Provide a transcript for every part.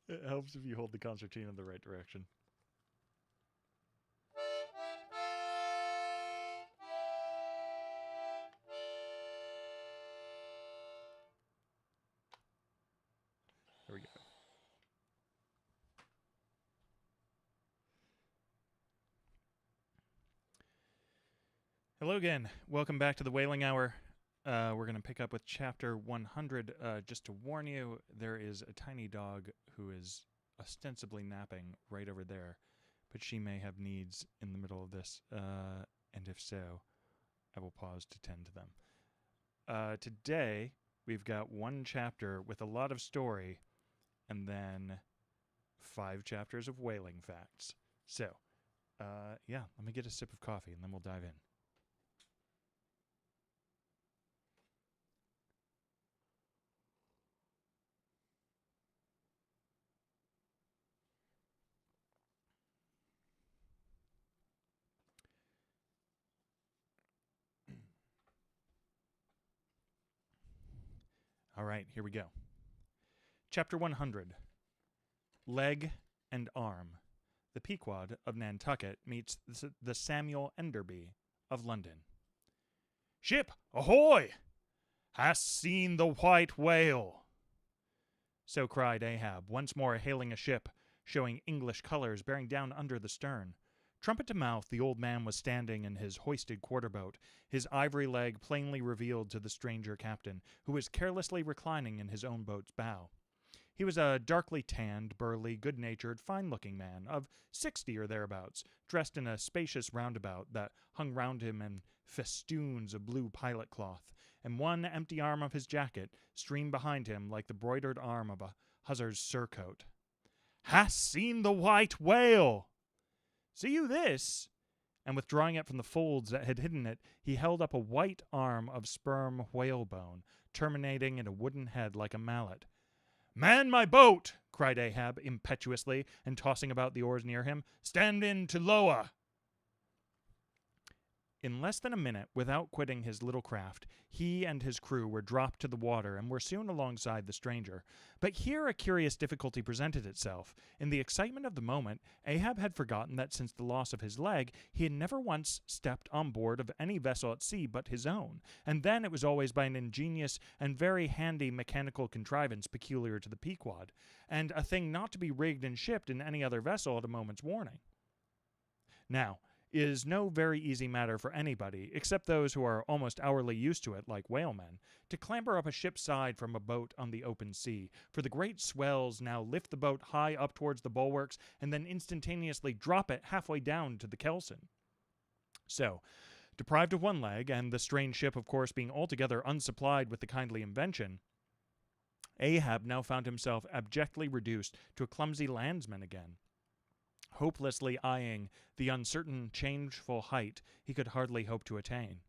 It helps if you hold the concertina in the right direction. There we go. Hello again. Welcome back to the Whaling Hour. We're going to pick up with chapter 100. Just to warn you, there is a tiny dog who is ostensibly napping right over there, but she may have needs in the middle of this, and if so, I will pause to tend to them. Today, we've got one chapter with a lot of story, and then 5 chapters of whaling facts. So, yeah, let me get a sip of coffee, and then we'll dive in. All right, here we go. Chapter 100. Leg and Arm. The Pequod of Nantucket meets the Samuel Enderby of London. Ship, ahoy! Hast seen the white whale? So cried Ahab, once more hailing a ship, showing English colors bearing down under the stern. Trumpet to mouth, the old man was standing in his hoisted quarterboat, his ivory leg plainly revealed to the stranger captain, who was carelessly reclining in his own boat's bow. He was a darkly tanned, burly, good-natured, fine-looking man of 60 or thereabouts, dressed in a spacious roundabout that hung round him in festoons of blue pilot cloth, and one empty arm of his jacket streamed behind him like the broidered arm of a hussar's surcoat. "Hast seen the white whale?" "See you this?" And withdrawing it from the folds that had hidden it, he held up a white arm of sperm whalebone, terminating in a wooden head like a mallet. "Man my boat!" cried Ahab impetuously, and tossing about the oars near him. "Stand in to lower!" In less than a minute, without quitting his little craft, he and his crew were dropped to the water and were soon alongside the stranger. But here a curious difficulty presented itself. In the excitement of the moment, Ahab had forgotten that since the loss of his leg, he had never once stepped on board of any vessel at sea but his own, and then it was always by an ingenious and very handy mechanical contrivance peculiar to the Pequod, and a thing not to be rigged and shipped in any other vessel at a moment's warning. Now, is no very easy matter for anybody, except those who are almost hourly used to it, like whalemen, to clamber up a ship's side from a boat on the open sea, for the great swells now lift the boat high up towards the bulwarks and then instantaneously drop it halfway down to the kelson. So, deprived of one leg, and the strange ship, of course, being altogether unsupplied with the kindly invention, Ahab now found himself abjectly reduced to a clumsy landsman again, hopelessly eyeing the uncertain, changeful height he could hardly hope to attain.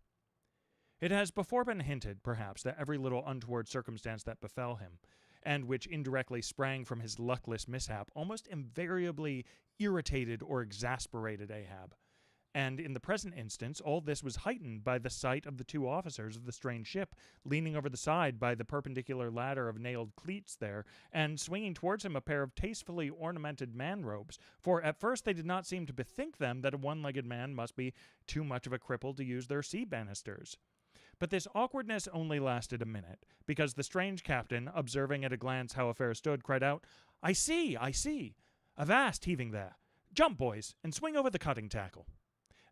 It has before been hinted, perhaps, that every little untoward circumstance that befell him, and which indirectly sprang from his luckless mishap, almost invariably irritated or exasperated Ahab. And in the present instance, all this was heightened by the sight of the 2 officers of the strange ship, leaning over the side by the perpendicular ladder of nailed cleats there, and swinging towards him a pair of tastefully ornamented man-robes, for at first they did not seem to bethink them that a one-legged man must be too much of a cripple to use their sea banisters. But this awkwardness only lasted a minute, because the strange captain, observing at a glance how affairs stood, cried out, I see! Avast heaving there! Jump, boys, and swing over the cutting tackle."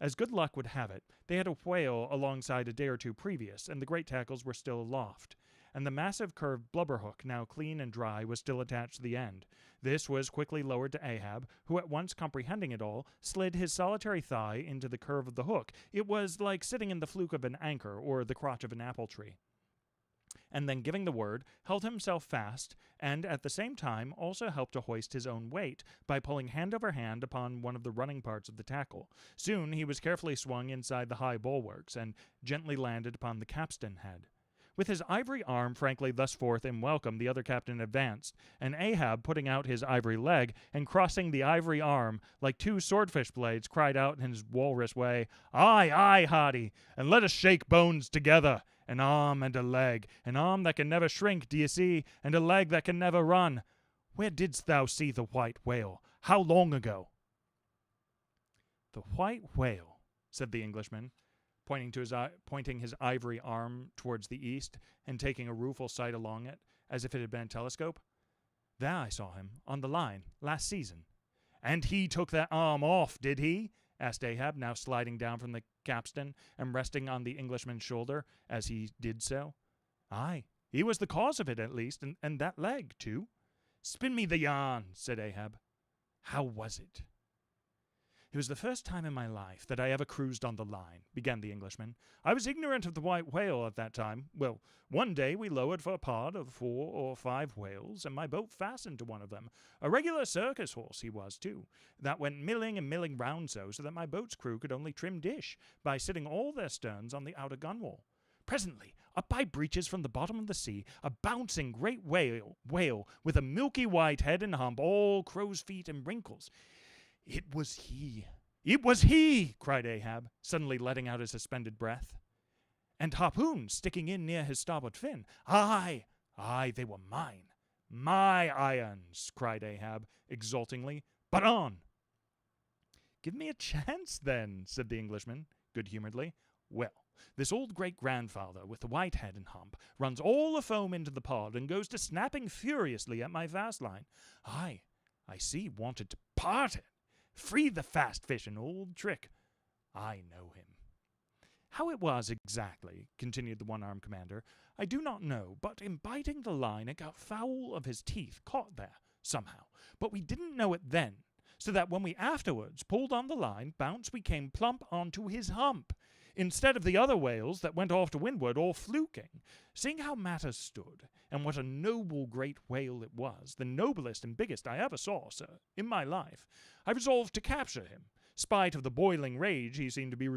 As good luck would have it, they had a whale alongside a day or two previous, and the great tackles were still aloft, and the massive curved blubber hook, now clean and dry, was still attached to the end. This was quickly lowered to Ahab, who at once comprehending it all, slid his solitary thigh into the curve of the hook. It was like sitting in the fluke of an anchor or the crotch of an apple tree. And then giving the word, held himself fast, and at the same time also helped to hoist his own weight by pulling hand over hand upon one of the running parts of the tackle. Soon he was carefully swung inside the high bulwarks, and gently landed upon the capstan head. With his ivory arm frankly thus forth in welcome, the other captain advanced, and Ahab, putting out his ivory leg, and crossing the ivory arm, like 2 swordfish blades, cried out in his walrus way, Aye, Hardy, and let us shake bones together. An arm and a leg, an arm that can never shrink, d'ye see, and a leg that can never run. Where didst thou see the white whale? How long ago?" "The white whale," said the Englishman, pointing his ivory arm towards the east and taking a rueful sight along it, as if it had been a telescope. "There I saw him, on the line, last season." "And he took that arm off, did he?" asked Ahab, now sliding down from the capstan and resting on the Englishman's shoulder as he did so. "Aye, he was the cause of it, at least, and that leg, too." "Spin me the yarn," said Ahab. "How was it?" "It was the first time in my life that I ever cruised on the line," began the Englishman. "I was ignorant of the white whale at that time. Well, one day we lowered for a pod of 4 or 5 whales, and my boat fastened to one of them. A regular circus horse he was, too, that went milling and milling round so that my boat's crew could only trim dish by sitting all their sterns on the outer gunwale. Presently, up by breaches from the bottom of the sea, a bouncing great whale with a milky white head and hump, all crow's feet and wrinkles. "It was he! It was he!" cried Ahab, suddenly letting out his suspended breath. "And harpoons sticking in near his starboard fin. Aye, they were mine. My irons!" cried Ahab, exultingly. "But on!" "Give me a chance, then," said the Englishman, good-humoredly. "Well, this old great-grandfather with the white head and hump runs all the foam into the pod and goes to snapping furiously at my fast line. I see, wanted to part it. Free the fast fish, an old trick. I know him." "How it was exactly," continued the one-armed commander, "I do not know, but in biting the line it got foul of his teeth, caught there, somehow. But we didn't know it then, so that when we afterwards pulled on the line, bounce we came plump onto his hump, instead of the other whales that went off to windward all fluking. Seeing how matters stood, and what a noble great whale it was, the noblest and biggest I ever saw, sir, in my life, I resolved to capture him, spite of the boiling rage he seemed to be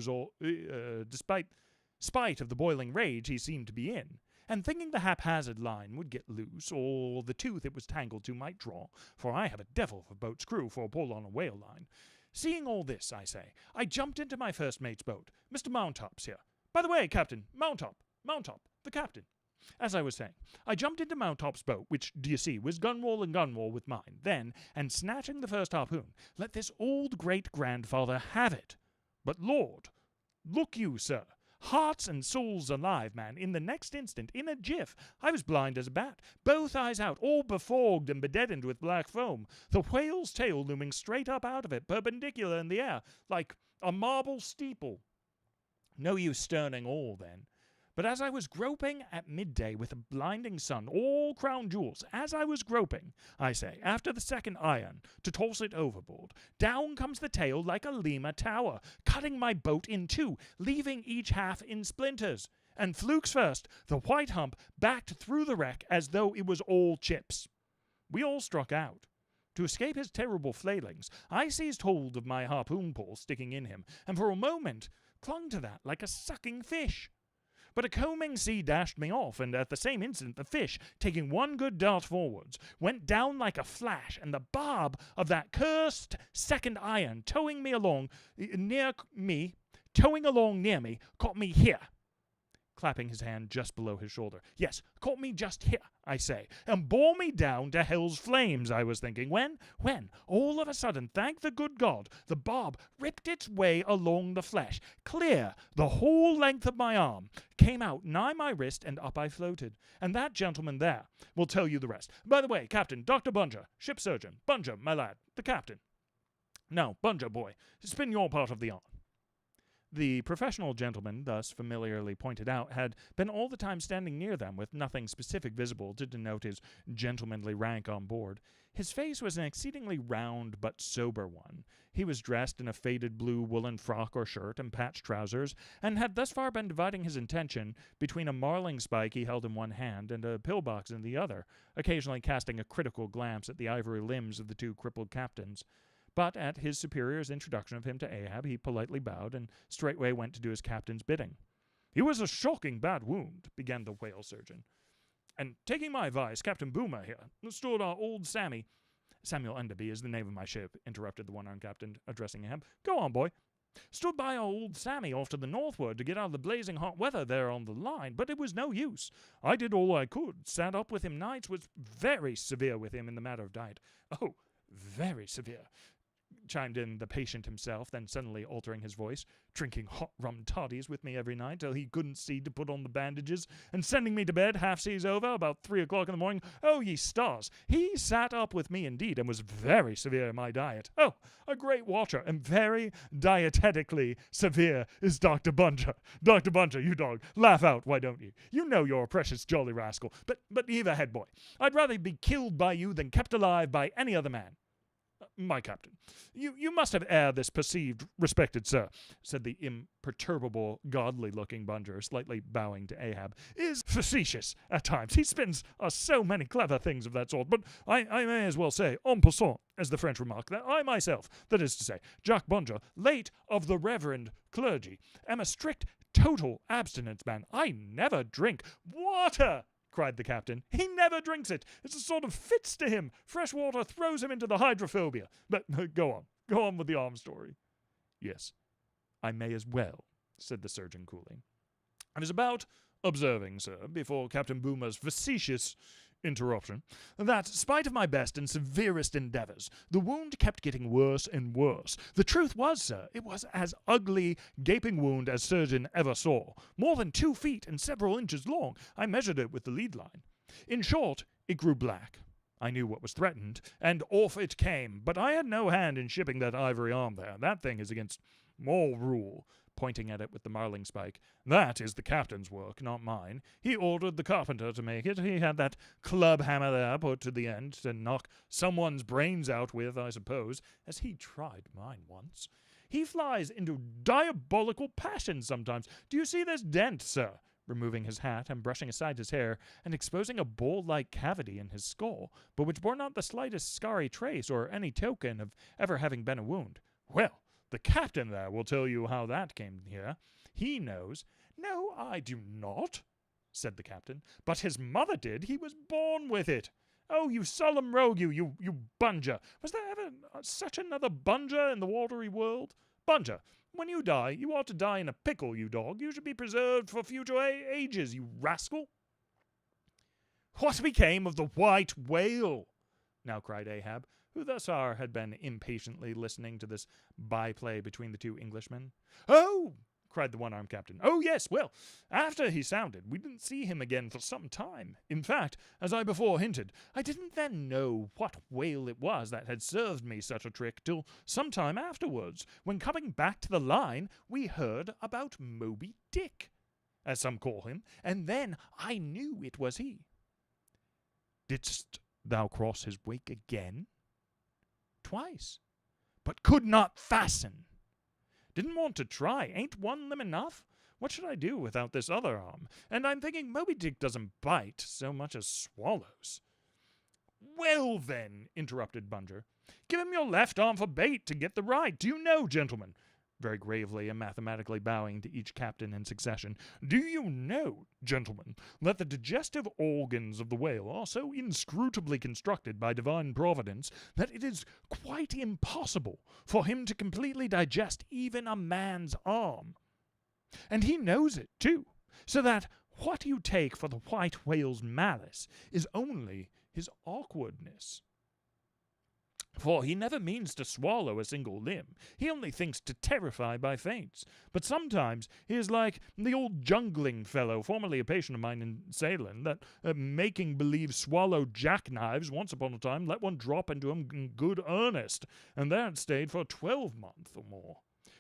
spite of the boiling rage he seemed to be in, and thinking the haphazard line would get loose, or the tooth it was tangled to might draw, for I have a devil of a boat's crew for a pull on a whale line. Seeing all this, I say, I jumped into my first mate's boat, Mr. Mountop's here. By the way, Captain, Mountop, the captain. As I was saying, I jumped into Mountop's boat, which, d'ye see, was gunwale and gunwale with mine, then, and snatching the first harpoon, let this old great-grandfather have it. But, Lord, look you, sir, hearts and souls alive, man, in the next instant, in a jiff, I was blind as a bat, both eyes out, all befogged and bedeadened with black foam, the whale's tail looming straight up out of it, perpendicular in the air, like a marble steeple. No use sterning all, then. But as I was groping at midday with a blinding sun, all crown jewels, as I was groping, I say, after the second iron, to toss it overboard, down comes the tail like a Lima tower, cutting my boat in two, leaving each half in splinters. And flukes first, the white hump backed through the wreck as though it was all chips. We all struck out. To escape his terrible flailings, I seized hold of my harpoon pole sticking in him, and for a moment clung to that like a sucking fish. But a combing sea dashed me off, and at the same instant the fish, taking one good dart forwards, went down like a flash, and the barb of that cursed second iron towing along near me, caught me here, clapping his hand just below his shoulder. Yes, caught me just here, I say, and bore me down to hell's flames, I was thinking, when, all of a sudden, thank the good God, the barb ripped its way along the flesh, clear the whole length of my arm, came out nigh my wrist, and up I floated. And that gentleman there will tell you the rest. By the way, Captain, Dr. Bunger, ship surgeon, Bunger, my lad, the captain. Now, Bunger, boy, spin your part of the yarn. The professional gentleman, thus familiarly pointed out, had been all the time standing near them with nothing specific visible to denote his gentlemanly rank on board. His face was an exceedingly round but sober one. He was dressed in a faded blue woolen frock or shirt and patched trousers, and had thus far been dividing his attention between a marling spike he held in one hand and a pillbox in the other, occasionally casting a critical glance at the ivory limbs of the two crippled captains. But at his superior's introduction of him to Ahab, he politely bowed and straightway went to do his captain's bidding. "He was a shocking bad wound," began the whale surgeon. "And taking my advice, Captain Boomer here, stood our old Sammy—" "Samuel Enderby is the name of my ship," interrupted the one-armed captain, addressing Ahab. "Go on, boy." Stood by our old Sammy off to the northward to get out of the blazing hot weather there on the line, but it was no use. I did all I could, sat up with him nights, was very severe with him in the matter of diet. Oh, very severe, chimed in the patient himself, then suddenly altering his voice, drinking hot rum toddies with me every night till he couldn't see to put on the bandages, and sending me to bed half-seas over about 3 o'clock in the morning. Oh, ye stars! He sat up with me indeed, and was very severe in my diet. Oh, a great watcher, and very dietetically severe is Dr. Bunter. Dr. Bunter, you dog, laugh out, why don't you? You know you're a precious jolly rascal, but heave ahead, boy. I'd rather be killed by you than kept alive by any other man. My captain, you must have erred this perceived, respected sir, said the imperturbable, godly-looking Bunter, slightly bowing to Ahab, is facetious at times. He spins us so many clever things of that sort, but I may as well say, en passant, as the French remark, that I myself, that is to say, Jacques Bunter, late of the reverend clergy, am a strict, total abstinence man. I never drink water, cried the captain. He never drinks it. It's a sort of fits to him. Fresh water throws him into the hydrophobia. But go on with the arm story. Yes, I may as well, said the surgeon coolly. I was about observing, sir, before Captain Boomer's facetious interruption, that, spite of my best and severest endeavours, the wound kept getting worse and worse. The truth was, sir, it was as ugly gaping wound as surgeon ever saw, more than 2 feet and several inches long. I measured it with the lead line. In short, it grew black. I knew what was threatened, and off it came, but I had no hand in shipping that ivory arm there. That thing is against all rule, pointing at it with the marling spike. That is the captain's work, not mine. He ordered the carpenter to make it. He had that club hammer there put to the end to knock someone's brains out with, I suppose, as he tried mine once. He flies into diabolical passions sometimes. Do you see this dent, sir? Removing his hat and brushing aside his hair, and exposing a bowl-like cavity in his skull, but which bore not the slightest scarry trace or any token of ever having been a wound. Well, the captain there will tell you how that came here. He knows. No, I do not, said the captain. But his mother did. He was born with it. Oh, you solemn rogue, you bunger. Was there ever such another bunger in the watery world? Bunger, when you die, you ought to die in a pickle, you dog. You should be preserved for future ages, you rascal. What became of the white whale? Now cried Ahab, who thus far had been impatiently listening to this byplay between the two Englishmen. Oh, cried the one-armed captain. Oh, yes, well, after he sounded, we didn't see him again for some time. In fact, as I before hinted, I didn't then know what whale it was that had served me such a trick till some time afterwards, when coming back to the line, we heard about Moby Dick, as some call him, and then I knew it was he. Didst thou cross his wake again? Twice, but could not fasten. Didn't want to try. Ain't one limb enough? What should I do without this other arm? And I'm thinking Moby Dick doesn't bite so much as swallows. Well, then, interrupted Bunter, give him your left arm for bait to get the right. Do you know, gentlemen, very gravely and mathematically bowing to each captain in succession, do you know, gentlemen, that the digestive organs of the whale are so inscrutably constructed by divine providence that it is quite impossible for him to completely digest even a man's arm? And he knows it, too, so that what you take for the white whale's malice is only his awkwardness. For he never means to swallow a single limb. He only thinks to terrify by feints. But sometimes he is like the old jungling fellow, formerly a patient of mine in Ceylon, that, making believe swallow jackknives once upon a time, let one drop into him in good earnest, and there it stayed for 12 months or more.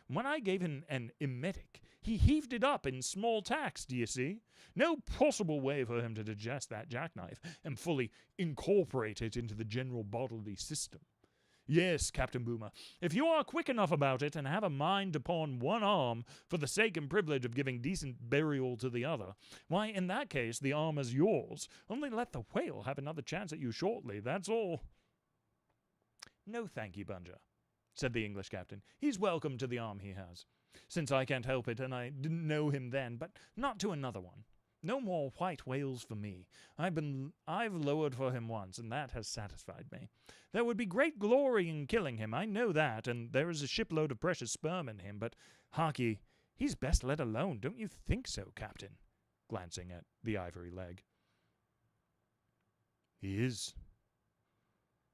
When I gave him an emetic, he heaved it up in small tacks, do you see? No possible way for him to digest that jackknife and fully incorporate it into the general bodily system. Yes, Captain Boomer, if you are quick enough about it and have a mind to pawn one arm for the sake and privilege of giving decent burial to the other, why, in that case, the arm is yours. Only let the whale have another chance at you shortly, that's all. No, thank you, Bunter, said the English captain. He's welcome to the arm he has, since I can't help it, and I didn't know him then, but not to another one. No more white whales for me. I've lowered for him once, and that has satisfied me. There would be great glory in killing him, I know that, and there is a shipload of precious sperm in him, but harkye, he's best let alone, don't you think so, Captain? Glancing at the ivory leg. He is,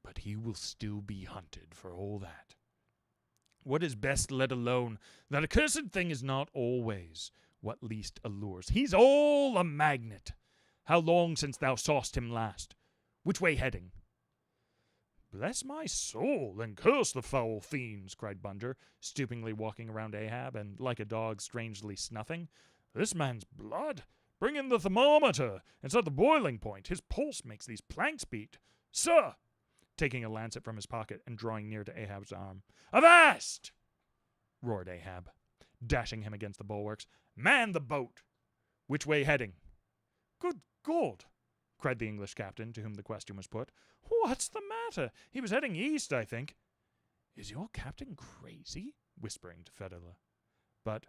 but he will still be hunted for all that. What is best let alone? That accursed thing is not always what least allures. He's all a magnet. How long since thou saw'st him last? Which way heading? Bless my soul, and curse the foul fiends, cried Bunger, stoopingly walking around Ahab, and like a dog strangely snuffing. This man's blood! Bring in the thermometer! It's at the boiling point. His pulse makes these planks beat. Sir! Taking a lancet from his pocket and drawing near to Ahab's arm. Avast! Roared Ahab, dashing him against the bulwarks. Man the boat! Which way heading? Good God! Cried the English captain, to whom the question was put. What's the matter? He was heading east, I think. Is your captain crazy? Whispering to Fedula. But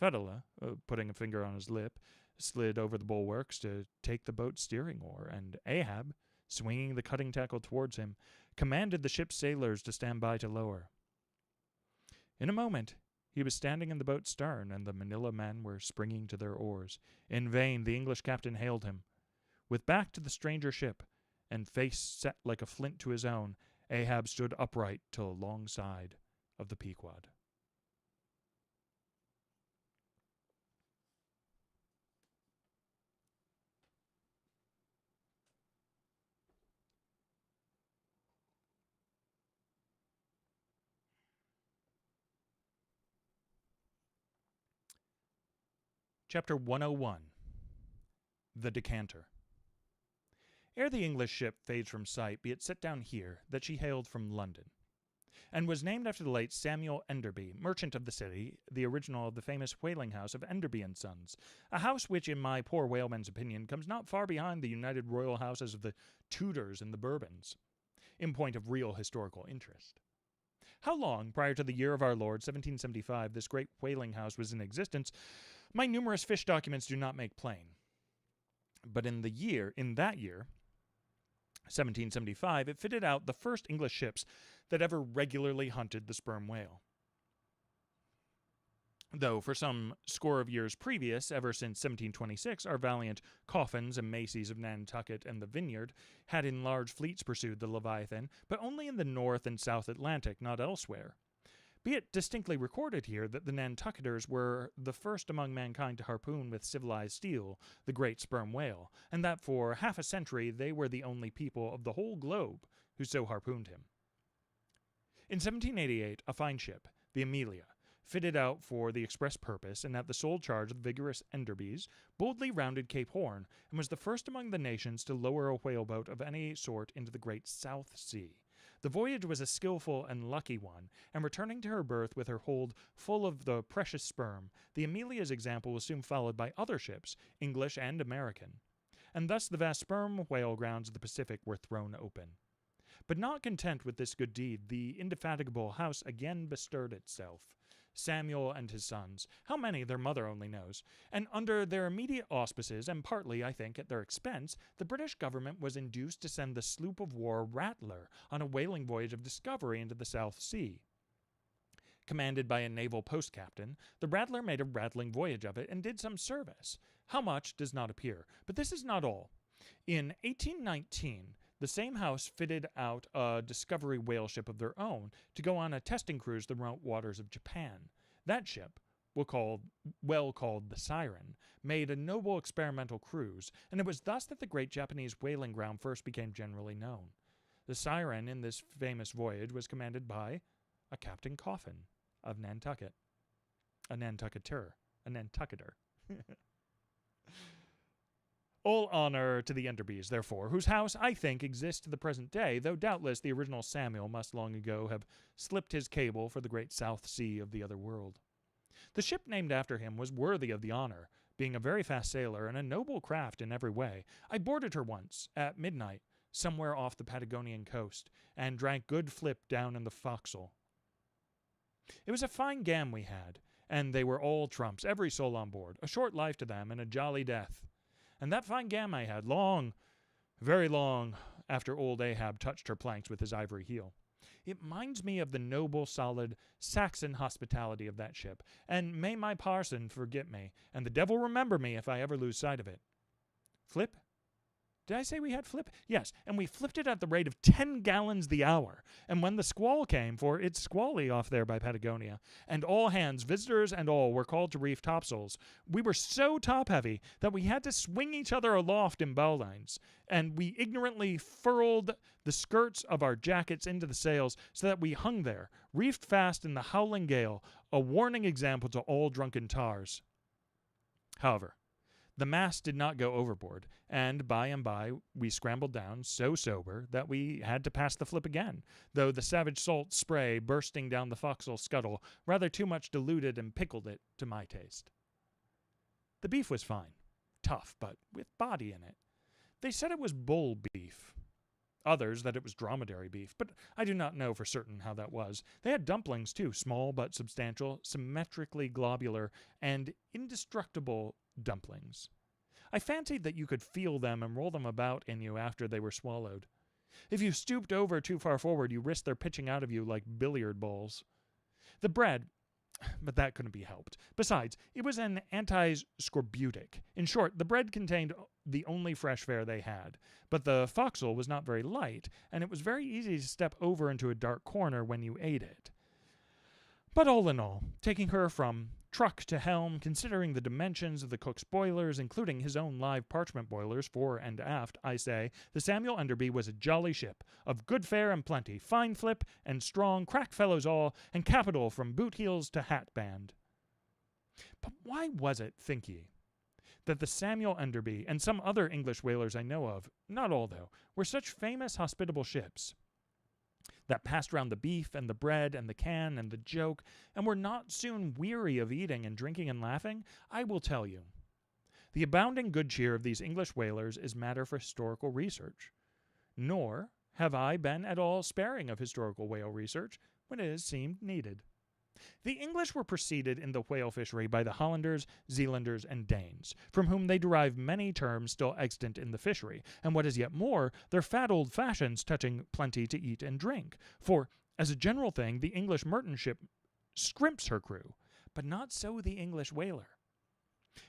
Fedula, putting a finger on his lip, slid over the bulwarks to take the boat's steering oar, and Ahab, swinging the cutting tackle towards him, commanded the ship's sailors to stand by to lower. In a moment, he was standing in the boat's stern, and the Manila men were springing to their oars. In vain the English captain hailed him. With back to the stranger ship, and face set like a flint to his own, Ahab stood upright till alongside of the Pequod. Chapter 101. The Decanter. Ere the English ship fades from sight, be it set down here that she hailed from London, and was named after the late Samuel Enderby, merchant of the city, the original of the famous whaling house of Enderby and Sons, a house which, in my poor whaleman's opinion, comes not far behind the united royal houses of the Tudors and the Bourbons, in point of real historical interest. How long prior to the year of our Lord, 1775, this great whaling house was in existence, my numerous fish documents do not make plain. But in that year, 1775, it fitted out the first English ships that ever regularly hunted the sperm whale. Though for some score of years previous, ever since 1726, our valiant Coffins and Macy's of Nantucket and the Vineyard had in large fleets pursued the Leviathan, but only in the North and South Atlantic, not elsewhere. Be it distinctly recorded here that the Nantucketers were the first among mankind to harpoon with civilized steel the great sperm whale, and that for half a century they were the only people of the whole globe who so harpooned him. In 1788, a fine ship, the Amelia, fitted out for the express purpose and at the sole charge of the vigorous Enderbys, boldly rounded Cape Horn, and was the first among the nations to lower a whaleboat of any sort into the great South Sea. The voyage was a skillful and lucky one, and returning to her berth with her hold full of the precious sperm, the Amelia's example was soon followed by other ships, English and American. And thus the vast sperm whale grounds of the Pacific were thrown open. But not content with this good deed, the indefatigable house again bestirred itself. Samuel and his sons, how many their mother only knows, and under their immediate auspices, and partly, I think, at their expense, the British government was induced to send the sloop of war Rattler on a whaling voyage of discovery into the South Sea. Commanded by a naval post captain, the Rattler made a rattling voyage of it and did some service. How much does not appear, but this is not all. In 1819, the same house fitted out a discovery whale ship of their own to go on a testing cruise the remote waters of Japan. That ship, well called the Siren, made a noble experimental cruise, and it was thus that the great Japanese whaling ground first became generally known. The Siren in this famous voyage was commanded by a Captain Coffin of Nantucket. A Nantucketer. All honor to the Enderbys, therefore, whose house, I think, exists to the present day, though doubtless the original Samuel must long ago have slipped his cable for the great South Sea of the other world. The ship named after him was worthy of the honor, being a very fast sailor and a noble craft in every way. I boarded her once, at midnight, somewhere off the Patagonian coast, and drank good flip down in the forecastle. It was a fine gam we had, and they were all trumps, every soul on board, a short life to them and a jolly death. and that fine gam I had, long, very long, after old Ahab touched her planks with his ivory heel. It minds me of the noble, solid Saxon hospitality of that ship, and may my parson forget me, and the devil remember me if I ever lose sight of it. Flip? Did I say we had flip? Yes, and we flipped it at the rate of 10 gallons the hour. And when the squall came, for it's squally off there by Patagonia, and all hands, visitors and all, were called to reef topsails, we were so top-heavy that we had to swing each other aloft in bowlines, and we ignorantly furled the skirts of our jackets into the sails so that we hung there, reefed fast in the howling gale, a warning example to all drunken tars. However, the mast did not go overboard, and by we scrambled down so sober that we had to pass the flip again, though the savage salt spray bursting down the forecastle scuttle rather too much diluted and pickled it to my taste. The beef was fine, tough, but with body in it. They said it was bull beef. Others that it was dromedary beef, but I do not know for certain how that was. They had dumplings, too, small but substantial, symmetrically globular, and indestructible dumplings. I fancied that you could feel them and roll them about in you after they were swallowed. If you stooped over too far forward, you risked their pitching out of you like billiard balls. The bread, but that couldn't be helped. Besides, it was an anti-scorbutic. In short, the bread contained the only fresh fare they had, but the forecastle was not very light, and it was very easy to step over into a dark corner when you ate it. But all in all, taking her from truck to helm, considering the dimensions of the cook's boilers, including his own live parchment boilers fore and aft, I say, the Samuel Enderby was a jolly ship, of good fare and plenty, fine flip and strong, crack fellows all, and capital from boot heels to hat band. But why was it, think ye, that the Samuel Enderby and some other English whalers I know of, not all though, were such famous hospitable ships, that passed round the beef and the bread and the can and the joke, and were not soon weary of eating and drinking and laughing? I will tell you. The abounding good cheer of these English whalers is matter for historical research. Nor have I been at all sparing of historical whale research when it has seemed needed. The English were preceded in the whale fishery by the Hollanders, Zealanders, and Danes, from whom they derive many terms still extant in the fishery, and what is yet more, their fat old fashions touching plenty to eat and drink. For, as a general thing, the English merchant ship scrimps her crew, but not so the English whaler.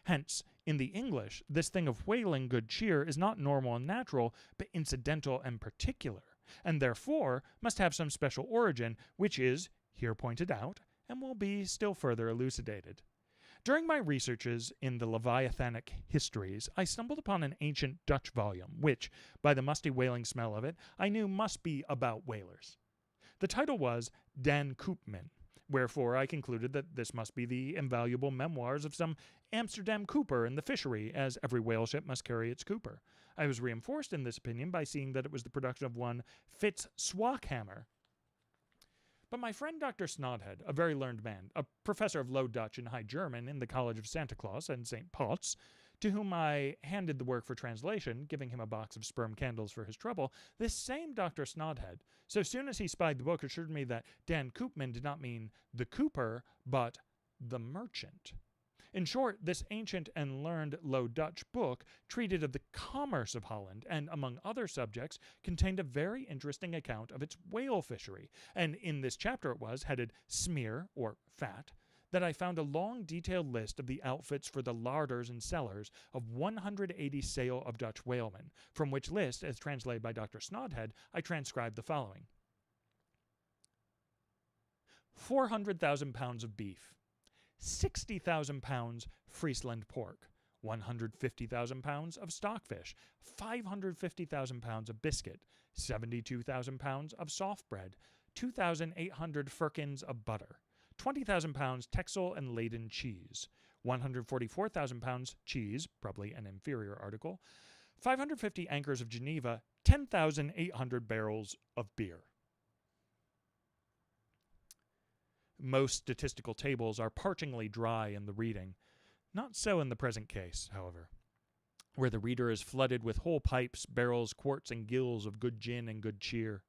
Hence, in the English, this thing of whaling good cheer is not normal and natural, but incidental and particular, and therefore must have some special origin, which is here pointed out, and will be still further elucidated. During my researches in the Leviathanic histories, I stumbled upon an ancient Dutch volume, which, by the musty whaling smell of it, I knew must be about whalers. The title was Dan Koopman, wherefore I concluded that this must be the invaluable memoirs of some Amsterdam cooper in the fishery, as every whale ship must carry its cooper. I was reinforced in this opinion by seeing that it was the production of one Fitz Swackhammer. But my friend Dr. Snodhead, a very learned man, a professor of Low Dutch and High German in the College of Santa Claus and St. Potts, to whom I handed the work for translation, giving him a box of sperm candles for his trouble, this same Dr. Snodhead, so soon as he spied the book, assured me that Dan Koopman did not mean the cooper, but the merchant. In short, this ancient and learned Low Dutch book treated of the commerce of Holland and, among other subjects, contained a very interesting account of its whale fishery, and in this chapter it was, headed Smear, or Fat, that I found a long detailed list of the outfits for the larders and cellars of 180 sail of Dutch whalemen, from which list, as translated by Dr. Snodhead, I transcribed the following. 400,000 pounds of beef, 60,000 pounds Friesland pork, 150,000 pounds of stockfish, 550,000 pounds of biscuit, 72,000 pounds of soft bread, 2,800 firkins of butter, 20,000 pounds Texel and Leyden cheese, 144,000 pounds cheese, probably an inferior article, 550 anchors of Geneva, 10,800 barrels of beer. Most statistical tables are parchingly dry in the reading. Not so in the present case, however, where the reader is flooded with whole pipes, barrels, quarts, and gills of good gin and good cheer.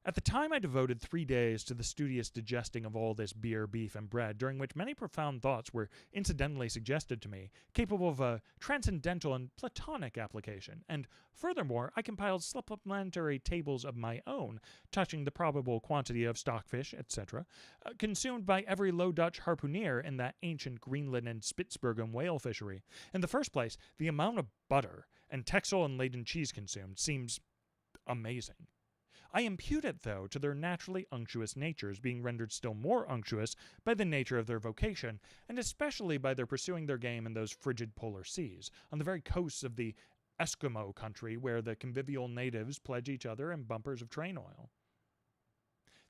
At the time, I devoted 3 days to the studious digesting of all this beer, beef, and bread, during which many profound thoughts were incidentally suggested to me, capable of a transcendental and platonic application, and furthermore, I compiled supplementary tables of my own, touching the probable quantity of stockfish, etc., consumed by every Low Dutch harpooner in that ancient Greenland and Spitzbergen whale fishery. In the first place, the amount of butter and Texel and Leyden cheese consumed seems amazing. I impute it, though, to their naturally unctuous natures being rendered still more unctuous by the nature of their vocation, and especially by their pursuing their game in those frigid polar seas, on the very coasts of the Eskimo country where the convivial natives pledge each other in bumpers of train oil.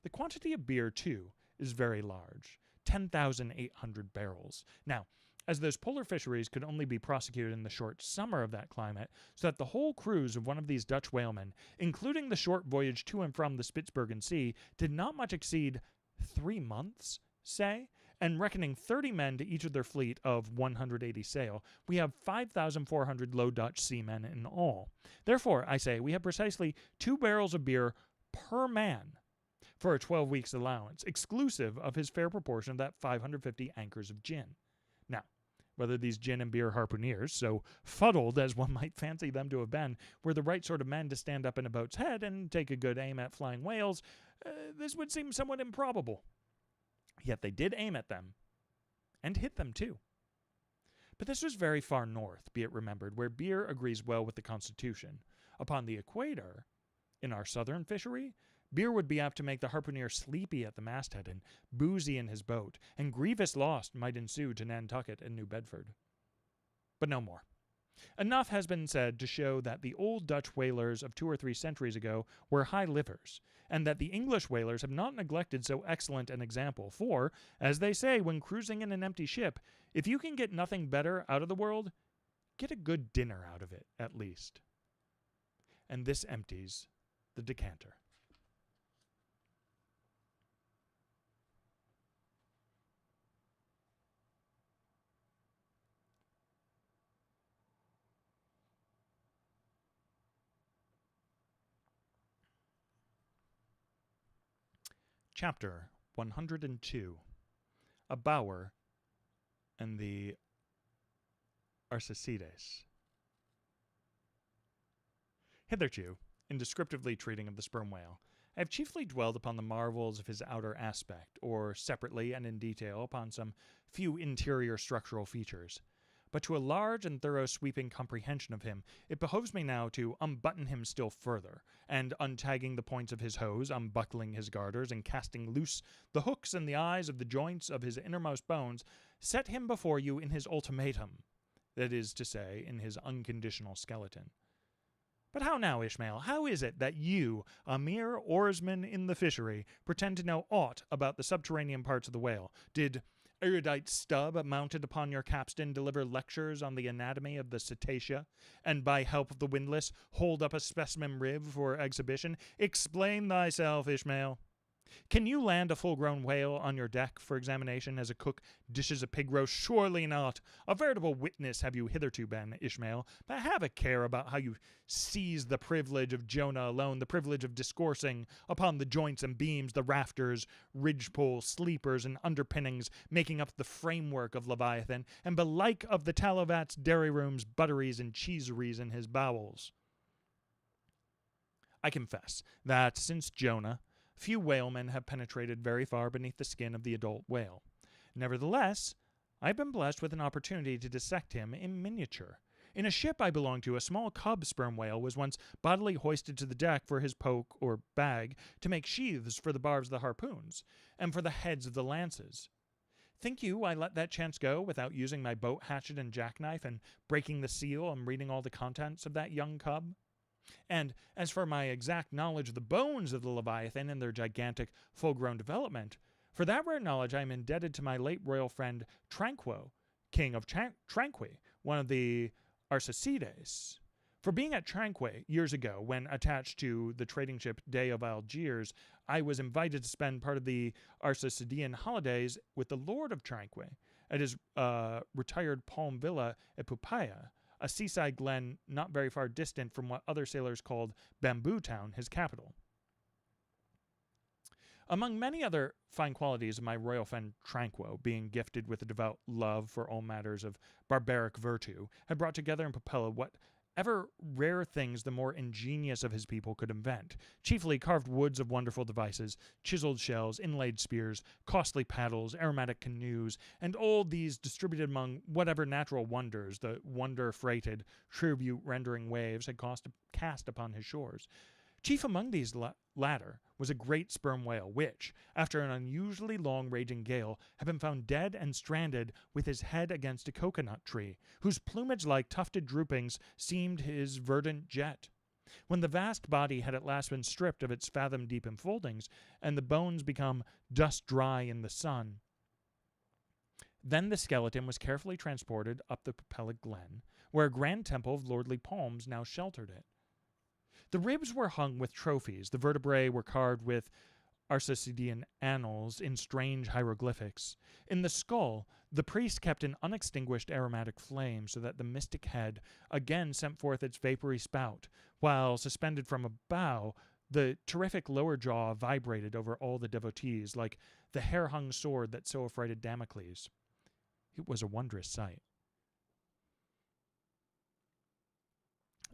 The quantity of beer, too, is very large, 10,800 barrels. Now, as those polar fisheries could only be prosecuted in the short summer of that climate, so that the whole cruise of one of these Dutch whalemen, including the short voyage to and from the Spitzbergen Sea, did not much exceed 3 months, say, and reckoning 30 men to each of their fleet of 180 sail, we have 5,400 Low Dutch seamen in all. Therefore, I say, we have precisely 2 barrels of beer per man for a 12 weeks' allowance, exclusive of his fair proportion of that 550 anchors of gin. Now, whether these gin and beer harpooneers, so fuddled as one might fancy them to have been, were the right sort of men to stand up in a boat's head and take a good aim at flying whales, this would seem somewhat improbable. Yet they did aim at them, and hit them too. But this was very far north, be it remembered, where beer agrees well with the constitution. Upon the equator, in our southern fishery, beer would be apt to make the harpooner sleepy at the masthead and boozy in his boat, and grievous loss might ensue to Nantucket and New Bedford. But no more. Enough has been said to show that the old Dutch whalers of 2 or 3 centuries ago were high livers, and that the English whalers have not neglected so excellent an example, for, as they say when cruising in an empty ship, if you can get nothing better out of the world, get a good dinner out of it, at least. And this empties the decanter. Chapter 102. A Bower and the Arsacides. Hitherto, in descriptively treating of the sperm whale, I have chiefly dwelled upon the marvels of his outer aspect, or separately and in detail upon some few interior structural features. But to a large and thorough sweeping comprehension of him, it behoves me now to unbutton him still further, and untagging the points of his hose, unbuckling his garters, and casting loose the hooks and the eyes of the joints of his innermost bones, set him before you in his ultimatum, that is to say, in his unconditional skeleton. But how now, Ishmael? How is it that you, a mere oarsman in the fishery, pretend to know aught about the subterranean parts of the whale? Did erudite Stubb, mounted upon your capstan, deliver lectures on the anatomy of the cetacea, and by help of the windlass hold up a specimen rib for exhibition? Explain thyself, Ishmael. Can you land a full-grown whale on your deck for examination as a cook dishes a pig roast? Surely not. A veritable witness have you hitherto been, Ishmael, but have a care about how you seize the privilege of Jonah alone, the privilege of discoursing upon the joints and beams, the rafters, ridgepole, sleepers, and underpinnings making up the framework of Leviathan, and belike of the talovats, dairy rooms, butteries, and cheeseries in his bowels. I confess that since Jonah, few whalemen have penetrated very far beneath the skin of the adult whale. Nevertheless, I have been blessed with an opportunity to dissect him in miniature. In a ship I belonged to, a small cub sperm whale was once bodily hoisted to the deck for his poke or bag to make sheaths for the barbs of the harpoons, and for the heads of the lances. Think you I let that chance go without using my boat hatchet and jackknife and breaking the seal and reading all the contents of that young cub? And as for my exact knowledge of the bones of the Leviathan and their gigantic, full-grown development, for that rare knowledge I am indebted to my late royal friend Tranquo, king of Tranqui, one of the Arsacides. For being at Tranqui years ago, when attached to the trading ship Dey of Algiers, I was invited to spend part of the Arsacidean holidays with the lord of Tranqui at his retired palm villa at Pupaya, a seaside glen not very far distant from what other sailors called Bamboo Town, his capital. Among many other fine qualities of my royal friend Tranquo, being gifted with a devout love for all matters of barbaric virtue, had brought together in Popella whatever rare things the more ingenious of his people could invent, chiefly carved woods of wonderful devices, chiseled shells, inlaid spears, costly paddles, aromatic canoes, and all these distributed among whatever natural wonders the wonder-freighted, tribute-rendering waves had cast upon his shores. Chief among these latter was a great sperm whale, which, after an unusually long raging gale, had been found dead and stranded with his head against a coconut tree, whose plumage-like tufted droopings seemed his verdant jet. When the vast body had at last been stripped of its fathom-deep enfoldings, and the bones become dust-dry in the sun, then the skeleton was carefully transported up the Popella Glen, where a grand temple of lordly palms now sheltered it. The ribs were hung with trophies, the vertebrae were carved with Arsacidean annals in strange hieroglyphics. In the skull, the priest kept an unextinguished aromatic flame so that the mystic head again sent forth its vapory spout, while, suspended from a bough, the terrific lower jaw vibrated over all the devotees like the hair-hung sword that so affrighted Damocles. It was a wondrous sight.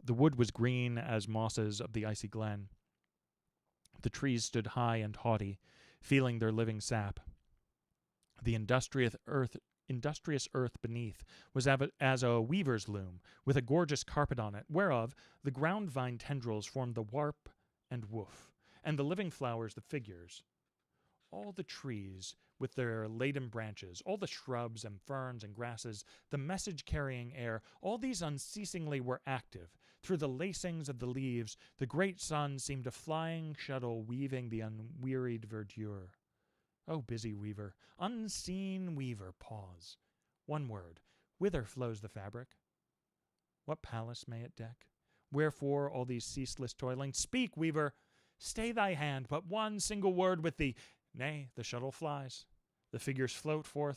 The wood was green as mosses of the icy glen. The trees stood high and haughty, feeling their living sap. The industrious earth beneath was as a weaver's loom, with a gorgeous carpet on it, whereof the ground vine tendrils formed the warp and woof, and the living flowers the figures. All the trees, with their laden branches, all the shrubs and ferns and grasses, the message-carrying air, all these unceasingly were active. Through the lacings of the leaves, the great sun seemed a flying shuttle weaving the unwearied verdure. O busy weaver, unseen weaver, pause. One word, whither flows the fabric? What palace may it deck? Wherefore all these ceaseless toilings? Speak, weaver! Stay thy hand, but one single word with thee. Nay, the shuttle flies. The figures float from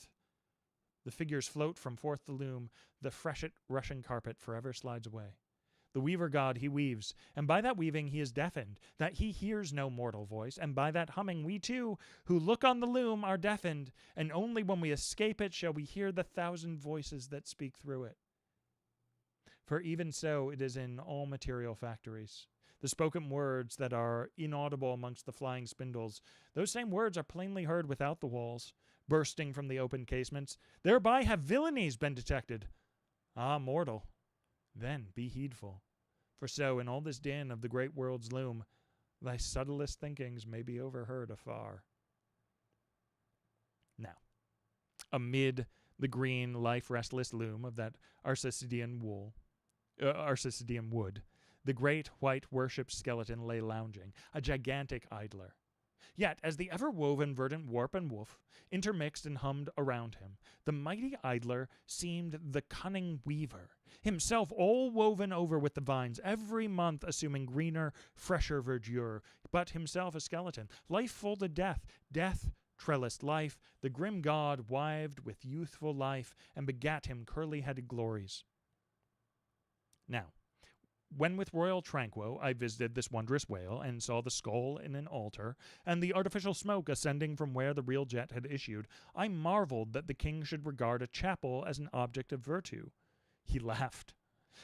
forth the loom. The freshet rushing carpet forever slides away. The weaver god he weaves, and by that weaving he is deafened, that he hears no mortal voice, and by that humming we too, who look on the loom, are deafened, and only when we escape it shall we hear the thousand voices that speak through it. For even so it is in all material factories. The spoken words that are inaudible amongst the flying spindles, those same words are plainly heard without the walls, bursting from the open casements. Thereby have villainies been detected. Ah, mortal, then be heedful. For so, in all this din of the great world's loom, thy subtlest thinkings may be overheard afar. Now, amid the green, life-restless loom of that Arsacidean wood, the great white worship skeleton lay lounging, a gigantic idler. Yet, as the ever-woven verdant warp and woof intermixed and hummed around him, the mighty idler seemed the cunning weaver, himself all woven over with the vines, every month assuming greener, fresher verdure, but himself a skeleton, life folded death, death trellised life, the grim god wived with youthful life, and begat him curly-headed glories. Now, when with royal Tranquo I visited this wondrous whale, and saw the skull in an altar, and the artificial smoke ascending from where the real jet had issued, I marveled that the king should regard a chapel as an object of virtue. He laughed.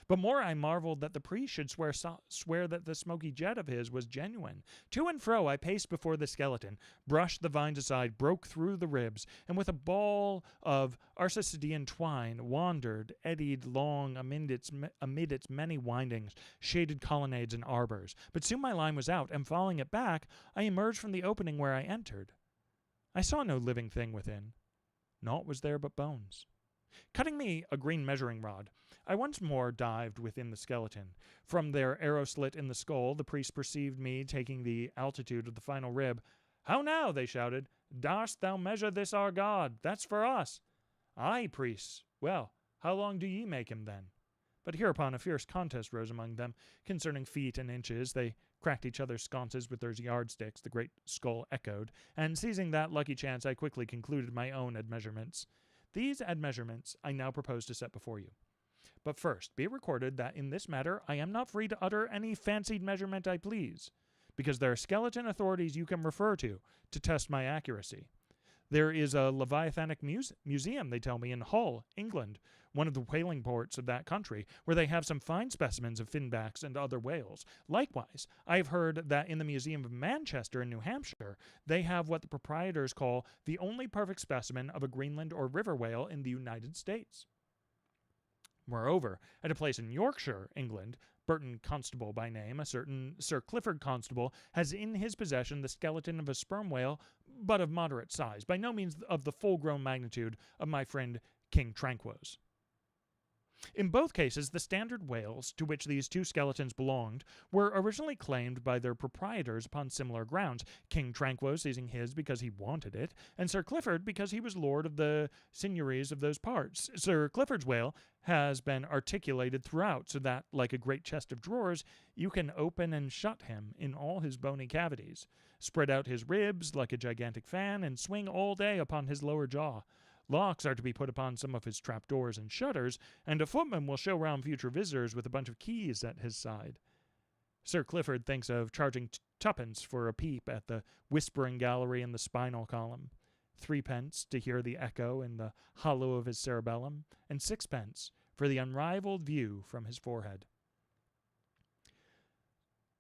But more I marveled that the priest should swear that the smoky jet of his was genuine. To and fro I paced before the skeleton, brushed the vines aside, broke through the ribs, and with a ball of Arsacidean twine wandered, eddied long amid its many windings, shaded colonnades and arbors. But soon my line was out, and following it back, I emerged from the opening where I entered. I saw no living thing within. Naught was there but bones. Cutting me a green measuring rod, I once more dived within the skeleton. From their arrow slit in the skull, the priests perceived me taking the altitude of the final rib. "How now?" they shouted. "Darst thou measure this our god? That's for us." "Aye, priests. Well, how long do ye make him then?" But hereupon a fierce contest rose among them concerning feet and inches. They cracked each other's sconces with their yardsticks, the great skull echoed, and seizing that lucky chance, I quickly concluded my own admeasurements. These admeasurements I now propose to set before you. But first, be it recorded that in this matter I am not free to utter any fancied measurement I please. because there are skeleton authorities you can refer to test my accuracy. There is a Leviathanic museum, they tell me, in Hull, England, one of the whaling ports of that country, where they have some fine specimens of finbacks and other whales. Likewise, I have heard that in the Museum of Manchester in New Hampshire, they have what the proprietors call the only perfect specimen of a Greenland or river whale in the United States. Moreover, at a place in Yorkshire, England, Burton Constable by name, a certain Sir Clifford Constable, has in his possession the skeleton of a sperm whale, but of moderate size, by no means of the full-grown magnitude of my friend King Tranquo's. In both cases, the standard whales to which these two skeletons belonged were originally claimed by their proprietors upon similar grounds, King Tranquo seizing his because he wanted it, and Sir Clifford because he was lord of the seigneuries of those parts. Sir Clifford's whale has been articulated throughout, so that, like a great chest of drawers, you can open and shut him in all his bony cavities, spread out his ribs like a gigantic fan, and swing all day upon his lower jaw. Locks are to be put upon some of his trapdoors and shutters, and a footman will show round future visitors with a bunch of keys at his side. Sir Clifford thinks of charging twopence for a peep at the whispering gallery in the spinal column, 3p to hear the echo in the hollow of his cerebellum, and 6p for the unrivaled view from his forehead.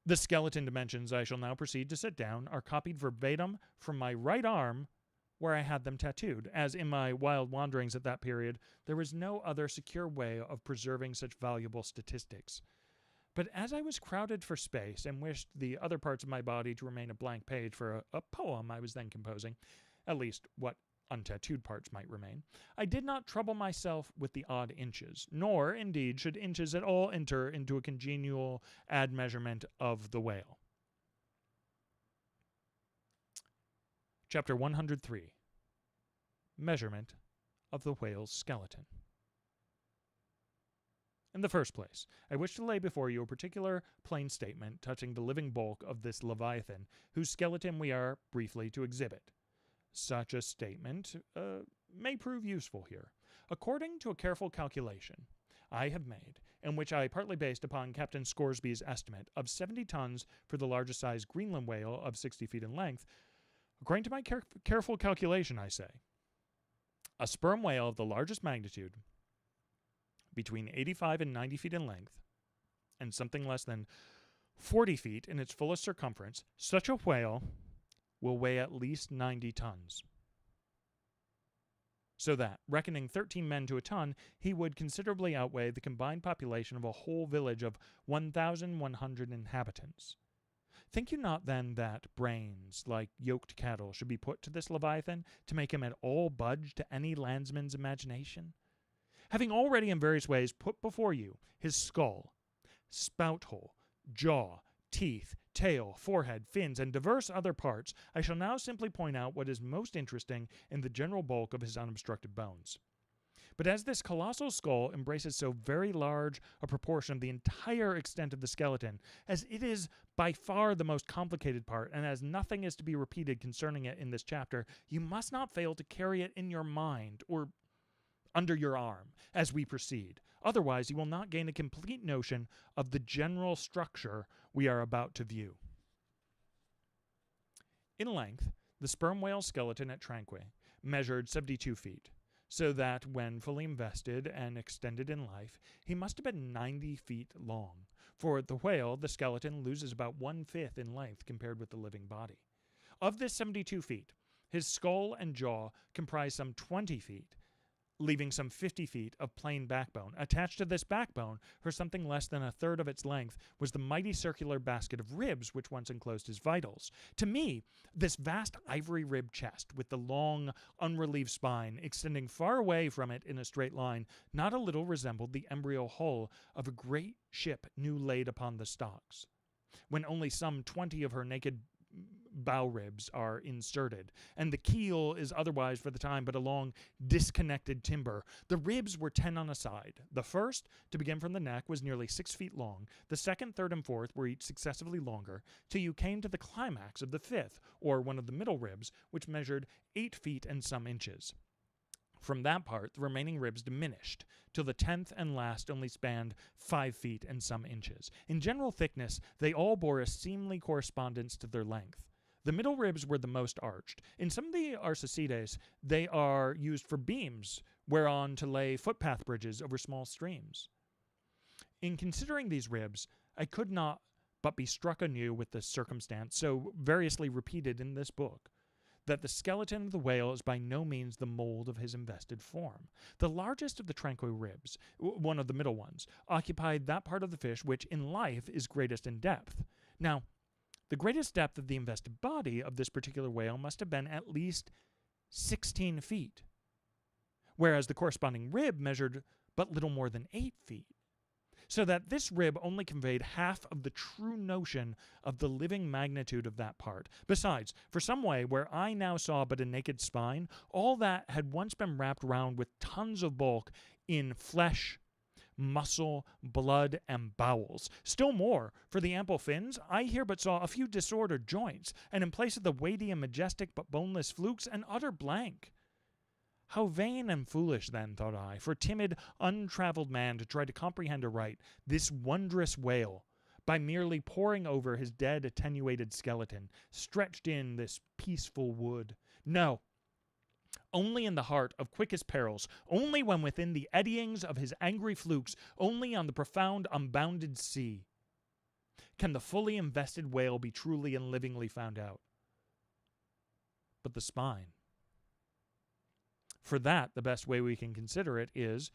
The skeleton dimensions I shall now proceed to set down are copied verbatim from my right arm, where I had them tattooed, as in my wild wanderings at that period, there was no other secure way of preserving such valuable statistics. But as I was crowded for space and wished the other parts of my body to remain a blank page for a poem I was then composing, at least what untattooed parts might remain, I did not trouble myself with the odd inches, nor, indeed, should inches at all enter into a congenial admeasurement of the whale. Chapter 103. Measurement of the whale's skeleton. In the first place, I wish to lay before you a particular plain statement touching the living bulk of this Leviathan, whose skeleton we are briefly to exhibit. Such a statement may prove useful here. According to a careful calculation I have made, and which I partly based upon Captain Scoresby's estimate of 70 tons for the largest sized Greenland whale of 60 feet in length, according to my careful calculation, I say, a sperm whale of the largest magnitude, between 85 and 90 feet in length, and something less than 40 feet in its fullest circumference, such a whale will weigh at least 90 tons. So that, reckoning 13 men to a ton, he would considerably outweigh the combined population of a whole village of 1,100 inhabitants. Think you not, then, that brains, like yoked cattle, should be put to this Leviathan to make him at all budge to any landsman's imagination? Having already in various ways put before you his skull, spout hole, jaw, teeth, tail, forehead, fins, and divers other parts, I shall now simply point out what is most interesting in the general bulk of his unobstructed bones. But as this colossal skull embraces so very large a proportion of the entire extent of the skeleton, as it is by far the most complicated part, and as nothing is to be repeated concerning it in this chapter, you must not fail to carry it in your mind, or under your arm, as we proceed. Otherwise, you will not gain a complete notion of the general structure we are about to view. In length, the sperm whale skeleton at Tranquo measured 72 feet. So that, when fully invested and extended in life, he must have been 90 feet long. For the whale, the skeleton loses about 1/5 in length compared with the living body. Of this 72 feet, his skull and jaw comprise some 20 feet, leaving some 50 feet of plain backbone. Attached to this backbone, for something less than a third of its length, was the mighty circular basket of ribs which once enclosed his vitals. To me, this vast ivory ribbed chest, with the long, unrelieved spine extending far away from it in a straight line, not a little resembled the embryo hull of a great ship new laid upon the stocks, when only some 20 of her naked bow ribs are inserted, and the keel is otherwise for the time but a long disconnected timber. The ribs were 10 on a side. The first, to begin from the neck, was nearly 6 feet long. The second, third, and fourth were each successively longer, till you came to the climax of the fifth, or one of the middle ribs, which measured 8 feet and some inches. From that part, the remaining ribs diminished, till the 10th and last only spanned 5 feet and some inches. In general thickness, they all bore a seemly correspondence to their length. The middle ribs were the most arched. In some of the Arsacides, they are used for beams, whereon to lay footpath bridges over small streams. In considering these ribs, I could not but be struck anew with the circumstance, so variously repeated in this book, that the skeleton of the whale is by no means the mold of his invested form. The largest of the tranquil ribs, one of the middle ones, occupied that part of the fish which in life is greatest in depth. Now, the greatest depth of the invested body of this particular whale must have been at least 16 feet, whereas the corresponding rib measured but little more than 8 feet. So that this rib only conveyed half of the true notion of the living magnitude of that part. Besides, for some way where I now saw but a naked spine, all that had once been wrapped round with tons of bulk in flesh, muscle, blood, and bowels. Still more, for the ample fins, I here but saw a few disordered joints, and in place of the weighty and majestic but boneless flukes, an utter blank. How vain and foolish, then, thought I, for timid, untravelled man to try to comprehend aright this wondrous whale by merely poring over his dead, attenuated skeleton, stretched in this peaceful wood. No, only in the heart of quickest perils, only when within the eddyings of his angry flukes, only on the profound, unbounded sea, can the fully invested whale be truly and livingly found out. But the spine. For that, the best way we can consider it is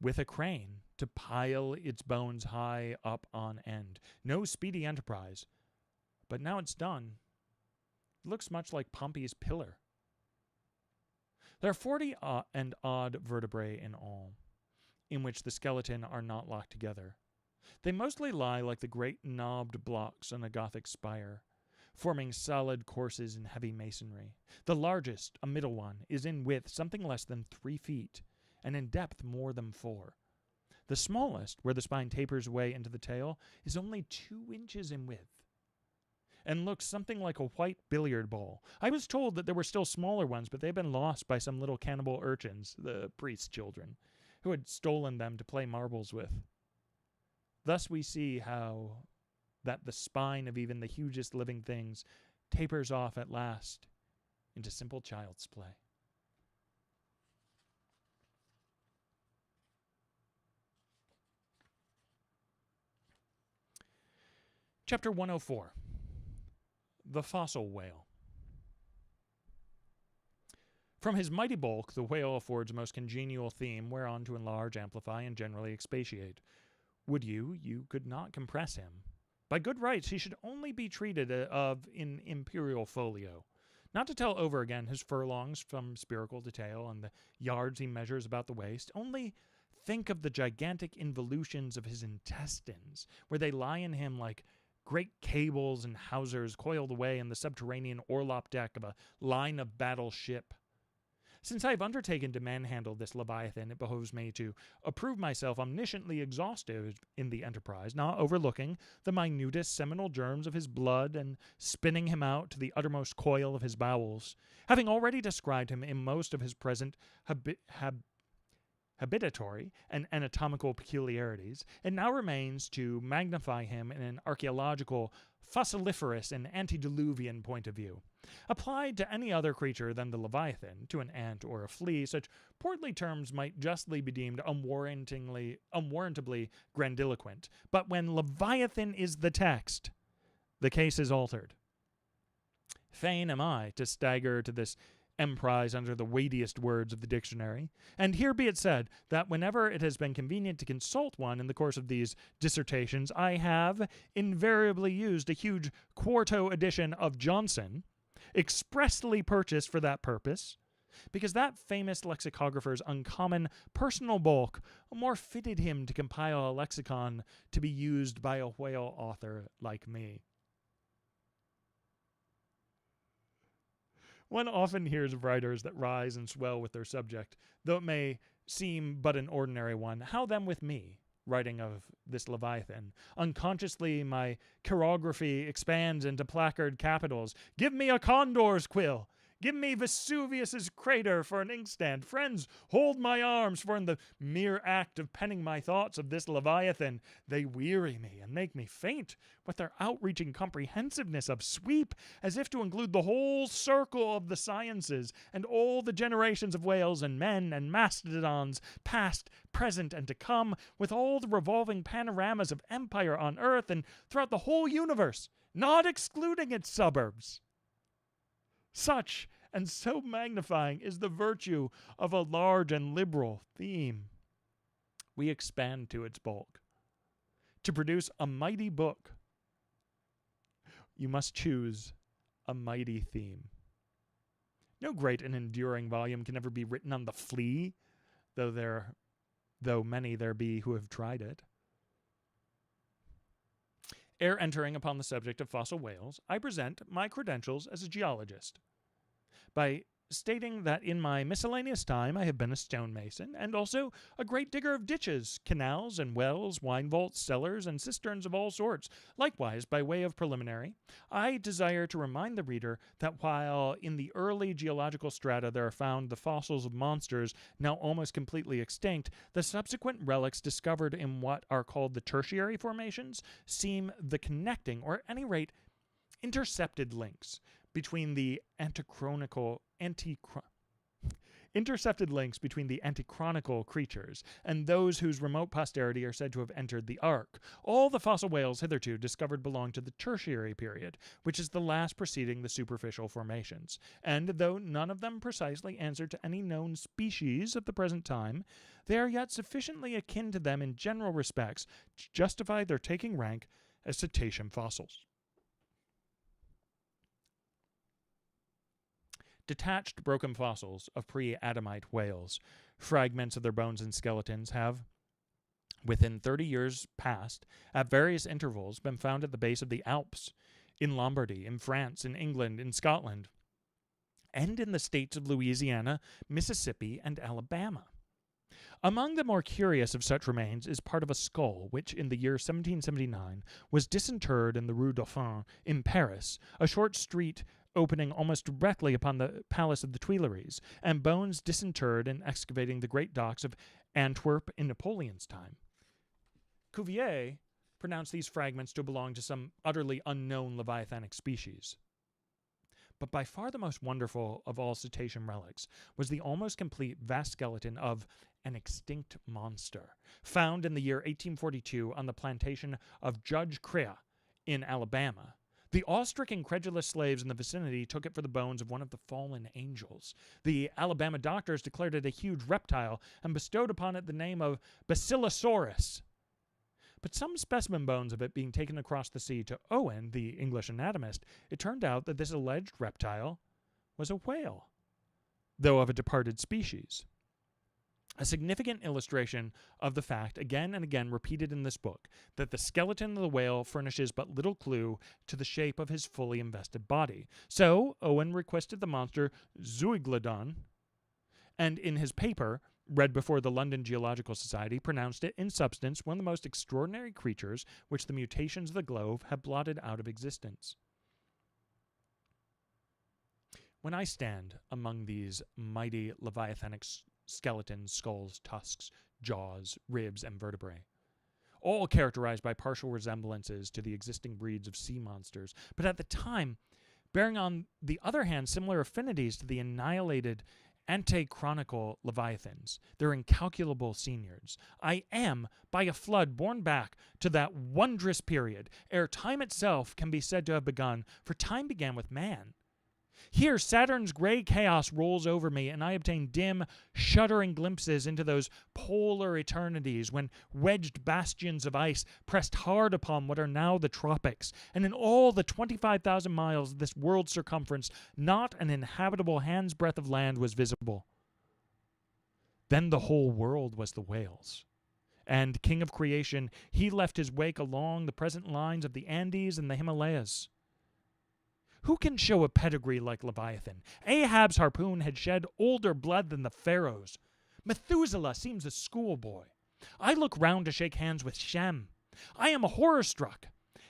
with a crane to pile its bones high up on end. No speedy enterprise. But now it's done. It looks much like Pompey's pillar. There are 40 and odd vertebrae in all, in which the skeleton are not locked together. They mostly lie like the great knobbed blocks on a Gothic spire, forming solid courses in heavy masonry. The largest, a middle one, is in width something less than 3 feet, and in depth more than 4. The smallest, where the spine tapers away into the tail, is only 2 inches in width, and looks something like a white billiard ball. I was told that there were still smaller ones, but they had been lost by some little cannibal urchins, the priest's children, who had stolen them to play marbles with. Thus we see how that the spine of even the hugest living things tapers off at last into simple child's play. Chapter 104. The Fossil Whale. From his mighty bulk, the whale affords a most congenial theme whereon to enlarge, amplify, and generally expatiate. Would you could not compress him. By good rights, he should only be treated of in imperial folio. Not to tell over again his furlongs from spiracle to tail and the yards he measures about the waist. Only think of the gigantic involutions of his intestines, where they lie in him like great cables and hawsers coiled away in the subterranean orlop deck of a line of battle ship. Since I have undertaken to manhandle this Leviathan, it behoves me to approve myself omnisciently exhaustive in the enterprise, not overlooking the minutest seminal germs of his blood and spinning him out to the uttermost coil of his bowels. Having already described him in most of his present habitatory and anatomical peculiarities, it now remains to magnify him in an archaeological, fossiliferous, and antediluvian point of view. Applied to any other creature than the Leviathan, to an ant or a flea, such portly terms might justly be deemed unwarrantably grandiloquent. But when Leviathan is the text, the case is altered. Fain am I to stagger to this emprise under the weightiest words of the dictionary, and here be it said that whenever it has been convenient to consult one in the course of these dissertations, I have invariably used a huge quarto edition of Johnson, expressly purchased for that purpose, because that famous lexicographer's uncommon personal bulk more fitted him to compile a lexicon to be used by a whale author like me. One often hears of writers that rise and swell with their subject, though it may seem but an ordinary one. How then with me, writing of this Leviathan? Unconsciously my chirography expands into placard capitals. Give me a condor's quill! Give me Vesuvius's crater for an inkstand. Friends, hold my arms, for in the mere act of penning my thoughts of this Leviathan, they weary me and make me faint with their outreaching comprehensiveness of sweep, as if to include the whole circle of the sciences and all the generations of whales and men and mastodons, past, present, and to come, with all the revolving panoramas of empire on earth and throughout the whole universe, not excluding its suburbs. Such and so magnifying is the virtue of a large and liberal theme. We expand to its bulk. To produce a mighty book, you must choose a mighty theme. No great and enduring volume can ever be written on the flea, though many there be who have tried it. Ere entering upon the subject of fossil whales, I present my credentials as a geologist, by stating that in my miscellaneous time I have been a stonemason and also a great digger of ditches, canals and wells, wine vaults, cellars, and cisterns of all sorts. Likewise, by way of preliminary, I desire to remind the reader that while in the early geological strata there are found the fossils of monsters now almost completely extinct, the subsequent relics discovered in what are called the tertiary formations seem the connecting, or at any rate intercepted links between the antichronical creatures and those whose remote posterity are said to have entered the ark. All the fossil whales hitherto discovered belong to the tertiary period, which is the last preceding the superficial formations. And though none of them precisely answer to any known species of the present time, they are yet sufficiently akin to them in general respects to justify their taking rank as cetacean fossils. Detached broken fossils of pre-Adamite whales, fragments of their bones and skeletons, have, within 30 years past, at various intervals, been found at the base of the Alps, in Lombardy, in France, in England, in Scotland, and in the states of Louisiana, Mississippi, and Alabama. Among the more curious of such remains is part of a skull which, in the year 1779, was disinterred in the Rue Dauphine in Paris, a short street opening almost directly upon the Palace of the Tuileries, and bones disinterred in excavating the great docks of Antwerp in Napoleon's time. Cuvier pronounced these fragments to belong to some utterly unknown leviathanic species. But by far the most wonderful of all cetacean relics was the almost complete vast skeleton of an extinct monster, found in the year 1842 on the plantation of Judge Crea in Alabama. The awe-stricken credulous slaves in the vicinity took it for the bones of one of the fallen angels. The Alabama doctors declared it a huge reptile and bestowed upon it the name of Basilosaurus. But some specimen bones of it being taken across the sea to Owen, the English anatomist, it turned out that this alleged reptile was a whale, though of a departed species. A significant illustration of the fact, again and again repeated in this book, that the skeleton of the whale furnishes but little clue to the shape of his fully invested body. So, Owen requested the monster Zeuglodon, and in his paper, read before the London Geological Society, pronounced it, in substance, one of the most extraordinary creatures which the mutations of the globe have blotted out of existence. When I stand among these mighty leviathanic skeletons, skulls, tusks, jaws, ribs, and vertebrae, all characterized by partial resemblances to the existing breeds of sea monsters, but at the time bearing on the other hand similar affinities to the annihilated antechronical leviathans, their incalculable seniors, I am, by a flood, borne back to that wondrous period, ere time itself can be said to have begun, for time began with man. Here Saturn's gray chaos rolls over me, and I obtain dim, shuddering glimpses into those polar eternities when wedged bastions of ice pressed hard upon what are now the tropics, and in all the 25,000 miles of this world's circumference not an inhabitable hand's breadth of land was visible. Then the whole world was the whale's, and, king of creation, he left his wake along the present lines of the Andes and the Himalayas. Who can show a pedigree like Leviathan? Ahab's harpoon had shed older blood than the Pharaoh's. Methuselah seems a schoolboy. I look round to shake hands with Shem. I am horror-struck.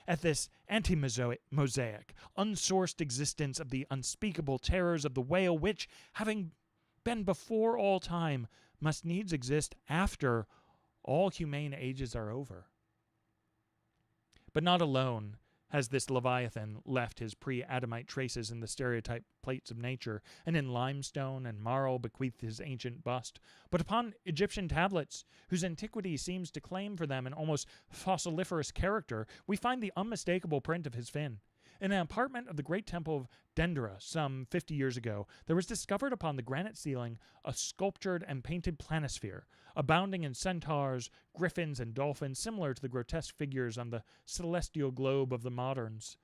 at this anti-mosaic, unsourced existence of the unspeakable terrors of the whale, which, having been before all time, must needs exist after all humane ages are over. But not alone has this Leviathan left his pre-Adamite traces in the stereotype plates of nature, and in limestone and marl bequeathed his ancient bust, but upon Egyptian tablets, whose antiquity seems to claim for them an almost fossiliferous character, we find the unmistakable print of his fin. In an apartment of the great temple of Dendera some 50 years ago, there was discovered upon the granite ceiling a sculptured and painted planisphere, abounding in centaurs, griffins, and dolphins, similar to the grotesque figures on the celestial globe of the moderns.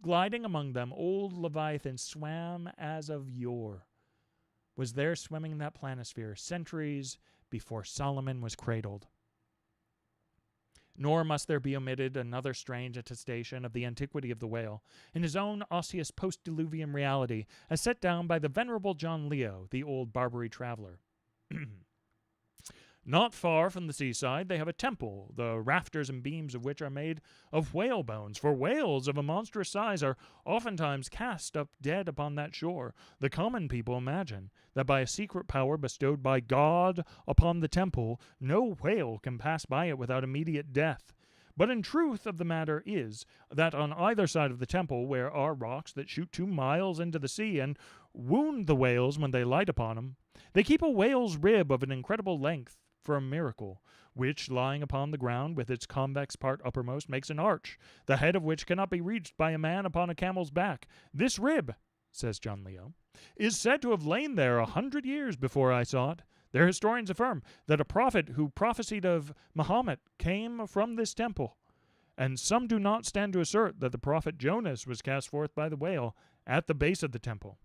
Gliding among them, old Leviathan swam as of yore. Was there swimming in that planisphere centuries before Solomon was cradled. Nor must there be omitted another strange attestation of the antiquity of the whale, in his own osseous post-diluvian reality, as set down by the venerable John Leo, the old Barbary traveler. Not far from the seaside they have a temple, the rafters and beams of which are made of whale bones, for whales of a monstrous size are oftentimes cast up dead upon that shore. The common people imagine that by a secret power bestowed by God upon the temple, no whale can pass by it without immediate death. But in truth of the matter is that on either side of the temple there are rocks that shoot 2 miles into the sea and wound the whales when they light upon them. They keep a whale's rib of an incredible length for a miracle, which, lying upon the ground with its convex part uppermost, makes an arch, the head of which cannot be reached by a man upon a camel's back. This rib, says John Leo, is said to have lain there 100 years before I saw it. Their historians affirm that a prophet who prophesied of Mahomet came from this temple, and some do not stand to assert that the prophet Jonas was cast forth by the whale at the base of the temple.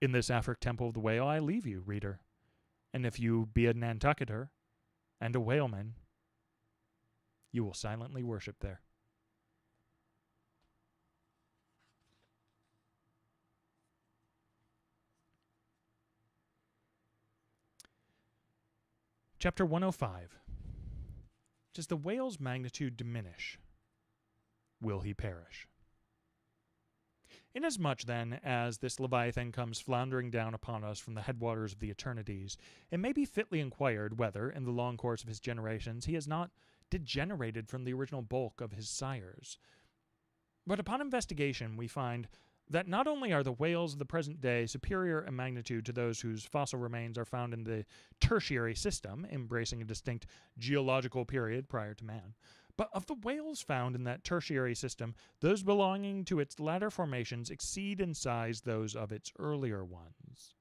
In this Afric temple of the whale I leave you, reader, and if you be a Nantucketer and a whaleman, you will silently worship there. Chapter 105. Does the whale's magnitude diminish? Will he perish? Inasmuch, then, as this Leviathan comes floundering down upon us from the headwaters of the eternities, it may be fitly inquired whether, in the long course of his generations, he has not degenerated from the original bulk of his sires. But upon investigation, we find that not only are the whales of the present day superior in magnitude to those whose fossil remains are found in the tertiary system, embracing a distinct geological period prior to man, but of the whales found in that tertiary system, those belonging to its latter formations exceed in size those of its earlier ones.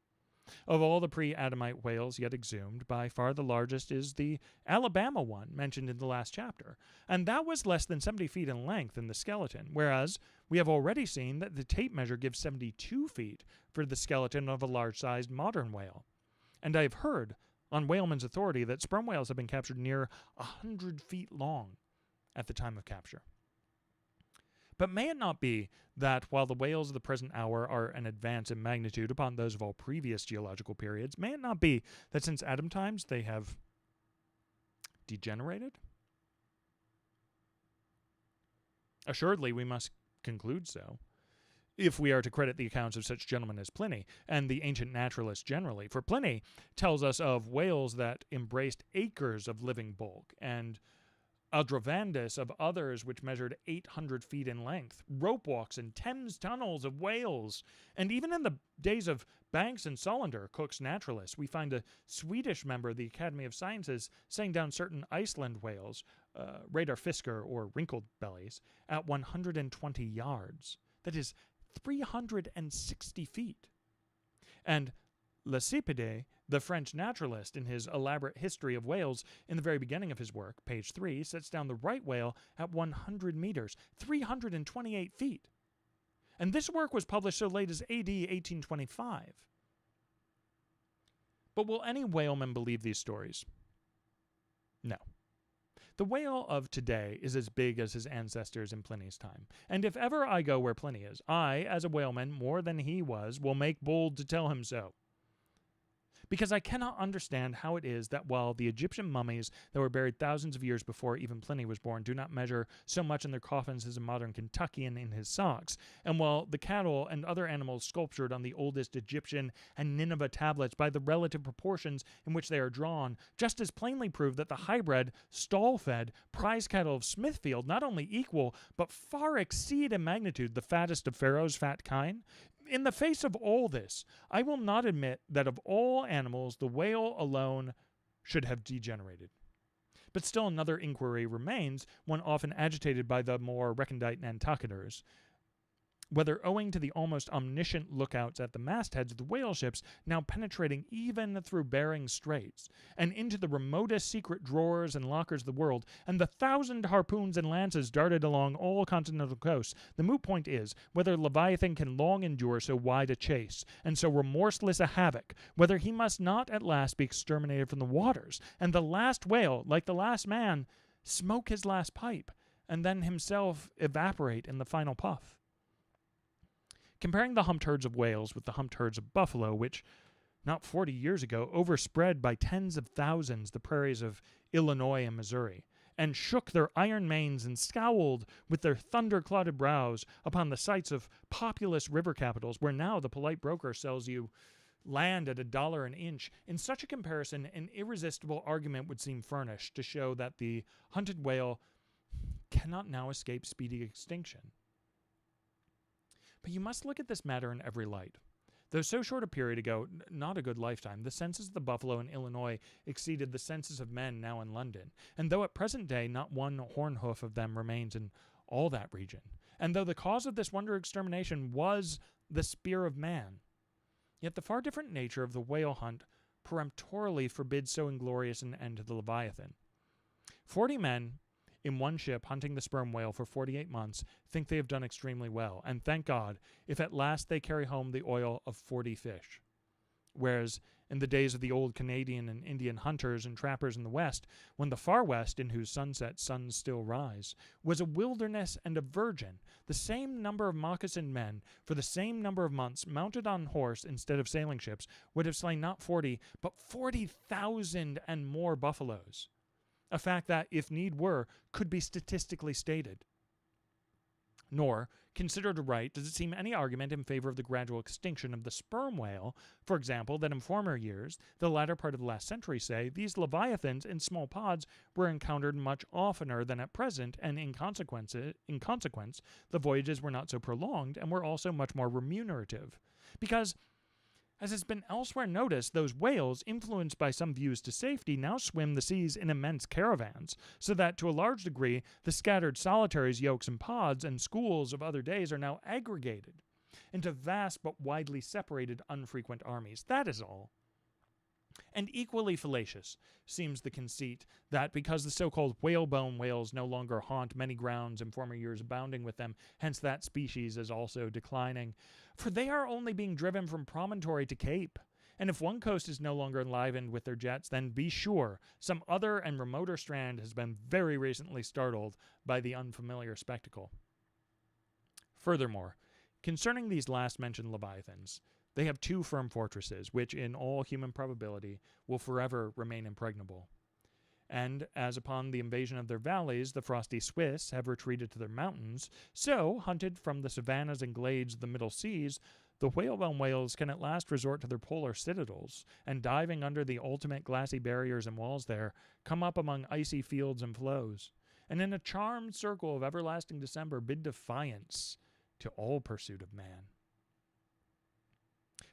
Of all the pre-Adamite whales yet exhumed, by far the largest is the Alabama one mentioned in the last chapter, and that was less than 70 feet in length in the skeleton, whereas we have already seen that the tape measure gives 72 feet for the skeleton of a large-sized modern whale. And I have heard, on whalemen's authority, that sperm whales have been captured near 100 feet long at the time of capture. But may it not be that while the whales of the present hour are an advance in magnitude upon those of all previous geological periods, may it not be that since Adam times they have degenerated? Assuredly, we must conclude so, if we are to credit the accounts of such gentlemen as Pliny, and the ancient naturalists generally. For Pliny tells us of whales that embraced acres of living bulk, and Aldrovandus of others which measured 800 feet in length, rope walks and Thames tunnels of whales. And even in the days of Banks and Solander, Cook's naturalists, we find a Swedish member of the Academy of Sciences saying down certain Iceland whales, radar fisker or wrinkled bellies, at 120 yards. That is 360 feet. And Lacépède, the French naturalist, in his elaborate history of whales in the very beginning of his work, page 3, sets down the right whale at 100 meters, 328 feet. And this work was published so late as AD 1825. But will any whaleman believe these stories? No. The whale of today is as big as his ancestors in Pliny's time. And if ever I go where Pliny is, I, as a whaleman, more than he was, will make bold to tell him so. because I cannot understand how it is that while the Egyptian mummies that were buried thousands of years before even Pliny was born do not measure so much in their coffins as a modern Kentuckian in his socks, and while the cattle and other animals sculptured on the oldest Egyptian and Nineveh tablets by the relative proportions in which they are drawn just as plainly prove that the hybrid, stall-fed, prize cattle of Smithfield not only equal, but far exceed in magnitude the fattest of Pharaoh's fat kine. In the face of all this, I will not admit that of all animals the whale alone should have degenerated. But still another inquiry remains, one often agitated by the more recondite Nantucketers, whether owing to the almost omniscient lookouts at the mastheads of the whale ships now penetrating even through Bering Straits, and into the remotest secret drawers and lockers of the world, and the 1,000 harpoons and lances darted along all continental coasts, the moot point is whether Leviathan can long endure so wide a chase, and so remorseless a havoc, whether he must not at last be exterminated from the waters, and the last whale, like the last man, smoke his last pipe, and then himself evaporate in the final puff. Comparing the humped herds of whales with the humped herds of buffalo, which, not 40 years ago, overspread by tens of thousands the prairies of Illinois and Missouri, and shook their iron manes and scowled with their thunder-clouded brows upon the sites of populous river capitals, where now the polite broker sells you land at $1 an inch, in such a comparison an irresistible argument would seem furnished to show that the hunted whale cannot now escape speedy extinction. But you must look at this matter in every light. Though so short a period ago, not a good lifetime, the census of the buffalo in Illinois exceeded the census of men now in London, and though at present day not one horn hoof of them remains in all that region, and though the cause of this wonder extermination was the spear of man, yet the far different nature of the whale hunt peremptorily forbids so inglorious an end to the Leviathan. 40 men in one ship hunting the sperm whale for 48 months think they have done extremely well, and thank God if at last they carry home the oil of 40 fish. Whereas in the days of the old Canadian and Indian hunters and trappers in the West, when the far West, in whose sunset suns still rise, was a wilderness and a virgin, the same number of moccasined men, for the same number of months, mounted on horse instead of sailing ships, would have slain not 40, but 40,000 and more buffaloes. A fact that, if need were, could be statistically stated. Nor, considered aright, does it seem any argument in favor of the gradual extinction of the sperm whale, for example, that in former years, the latter part of the last century, say, these leviathans in small pods were encountered much oftener than at present, and in consequence, the voyages were not so prolonged and were also much more remunerative. Because, as has been elsewhere noticed, those whales, influenced by some views to safety, now swim the seas in immense caravans, so that, to a large degree, the scattered solitaries, yolks, and pods, and schools of other days are now aggregated into vast but widely separated unfrequent armies. That is all. And equally fallacious seems the conceit that because the so-called whalebone whales no longer haunt many grounds in former years abounding with them, hence that species is also declining, for they are only being driven from promontory to cape. And if one coast is no longer enlivened with their jets, then be sure some other and remoter strand has been very recently startled by the unfamiliar spectacle. Furthermore, concerning these last mentioned leviathans, they have two firm fortresses, which in all human probability will forever remain impregnable. And as upon the invasion of their valleys, the frosty Swiss have retreated to their mountains, so, hunted from the savannas and glades of the middle seas, the whalebone whales can at last resort to their polar citadels, and diving under the ultimate glassy barriers and walls there, come up among icy fields and floes, and in a charmed circle of everlasting December bid defiance to all pursuit of man.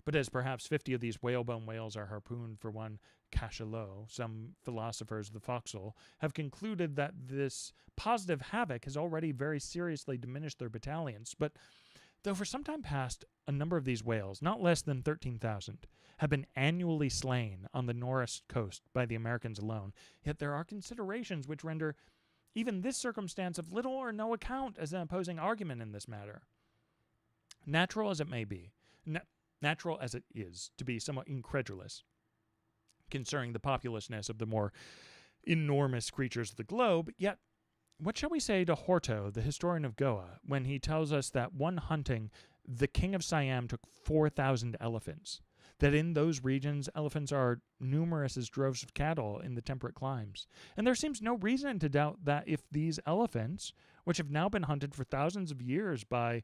But as perhaps 50 of these whalebone whales are harpooned for one cachalot, some philosophers of the forecastle have concluded that this positive havoc has already very seriously diminished their battalions. But though for some time past a number of these whales, not less than 13,000, have been annually slain on the Norris coast by the Americans alone, yet there are considerations which render even this circumstance of little or no account as an opposing argument in this matter. Natural as it may be, natural as it is to be somewhat incredulous concerning the populousness of the more enormous creatures of the globe, yet what shall we say to Horto, the historian of Goa, when he tells us that one hunting, the king of Siam took 4,000 elephants, that in those regions elephants are numerous as droves of cattle in the temperate climes. And there seems no reason to doubt that if these elephants, which have now been hunted for thousands of years by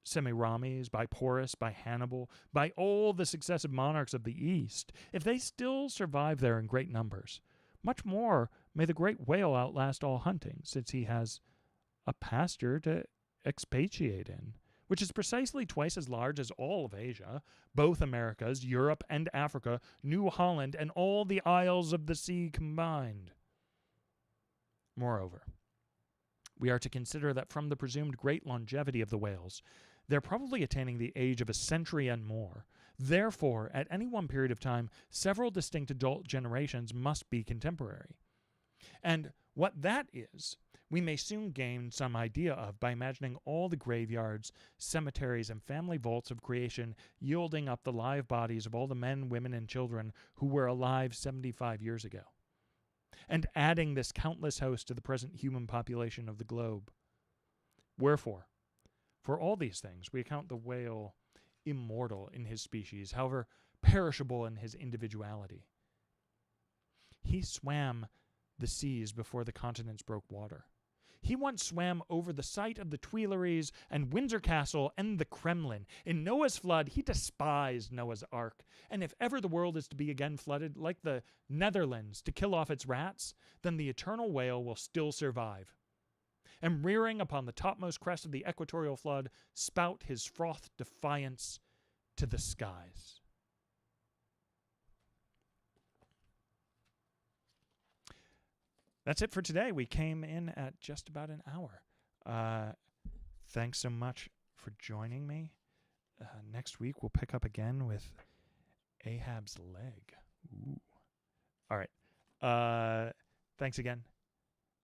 Semiramis, by Porus, by Hannibal, by all the successive monarchs of the East, if they still survive there in great numbers, much more may the great whale outlast all hunting, since he has a pasture to expatiate in, which is precisely twice as large as all of Asia, both Americas, Europe and Africa, New Holland, and all the isles of the sea combined. Moreover, we are to consider that from the presumed great longevity of the whales, they're probably attaining the age of a century and more. Therefore, at any one period of time, several distinct adult generations must be contemporary. And what that is, we may soon gain some idea of by imagining all the graveyards, cemeteries, and family vaults of creation yielding up the live bodies of all the men, women, and children who were alive 75 years ago, and adding this countless host to the present human population of the globe. Wherefore, for all these things, we account the whale immortal in his species, however perishable in his individuality. He swam the seas before the continents broke water. He once swam over the site of the Tuileries and Windsor Castle and the Kremlin. In Noah's flood, he despised Noah's Ark. And if ever the world is to be again flooded, like the Netherlands, to kill off its rats, then the eternal whale will still survive, and rearing upon the topmost crest of the equatorial flood, spout his froth defiance to the skies. That's it for today. We came in at just about an hour. Thanks so much for joining me. Next week, we'll pick up again with Ahab's leg. Ooh. All right. Thanks again.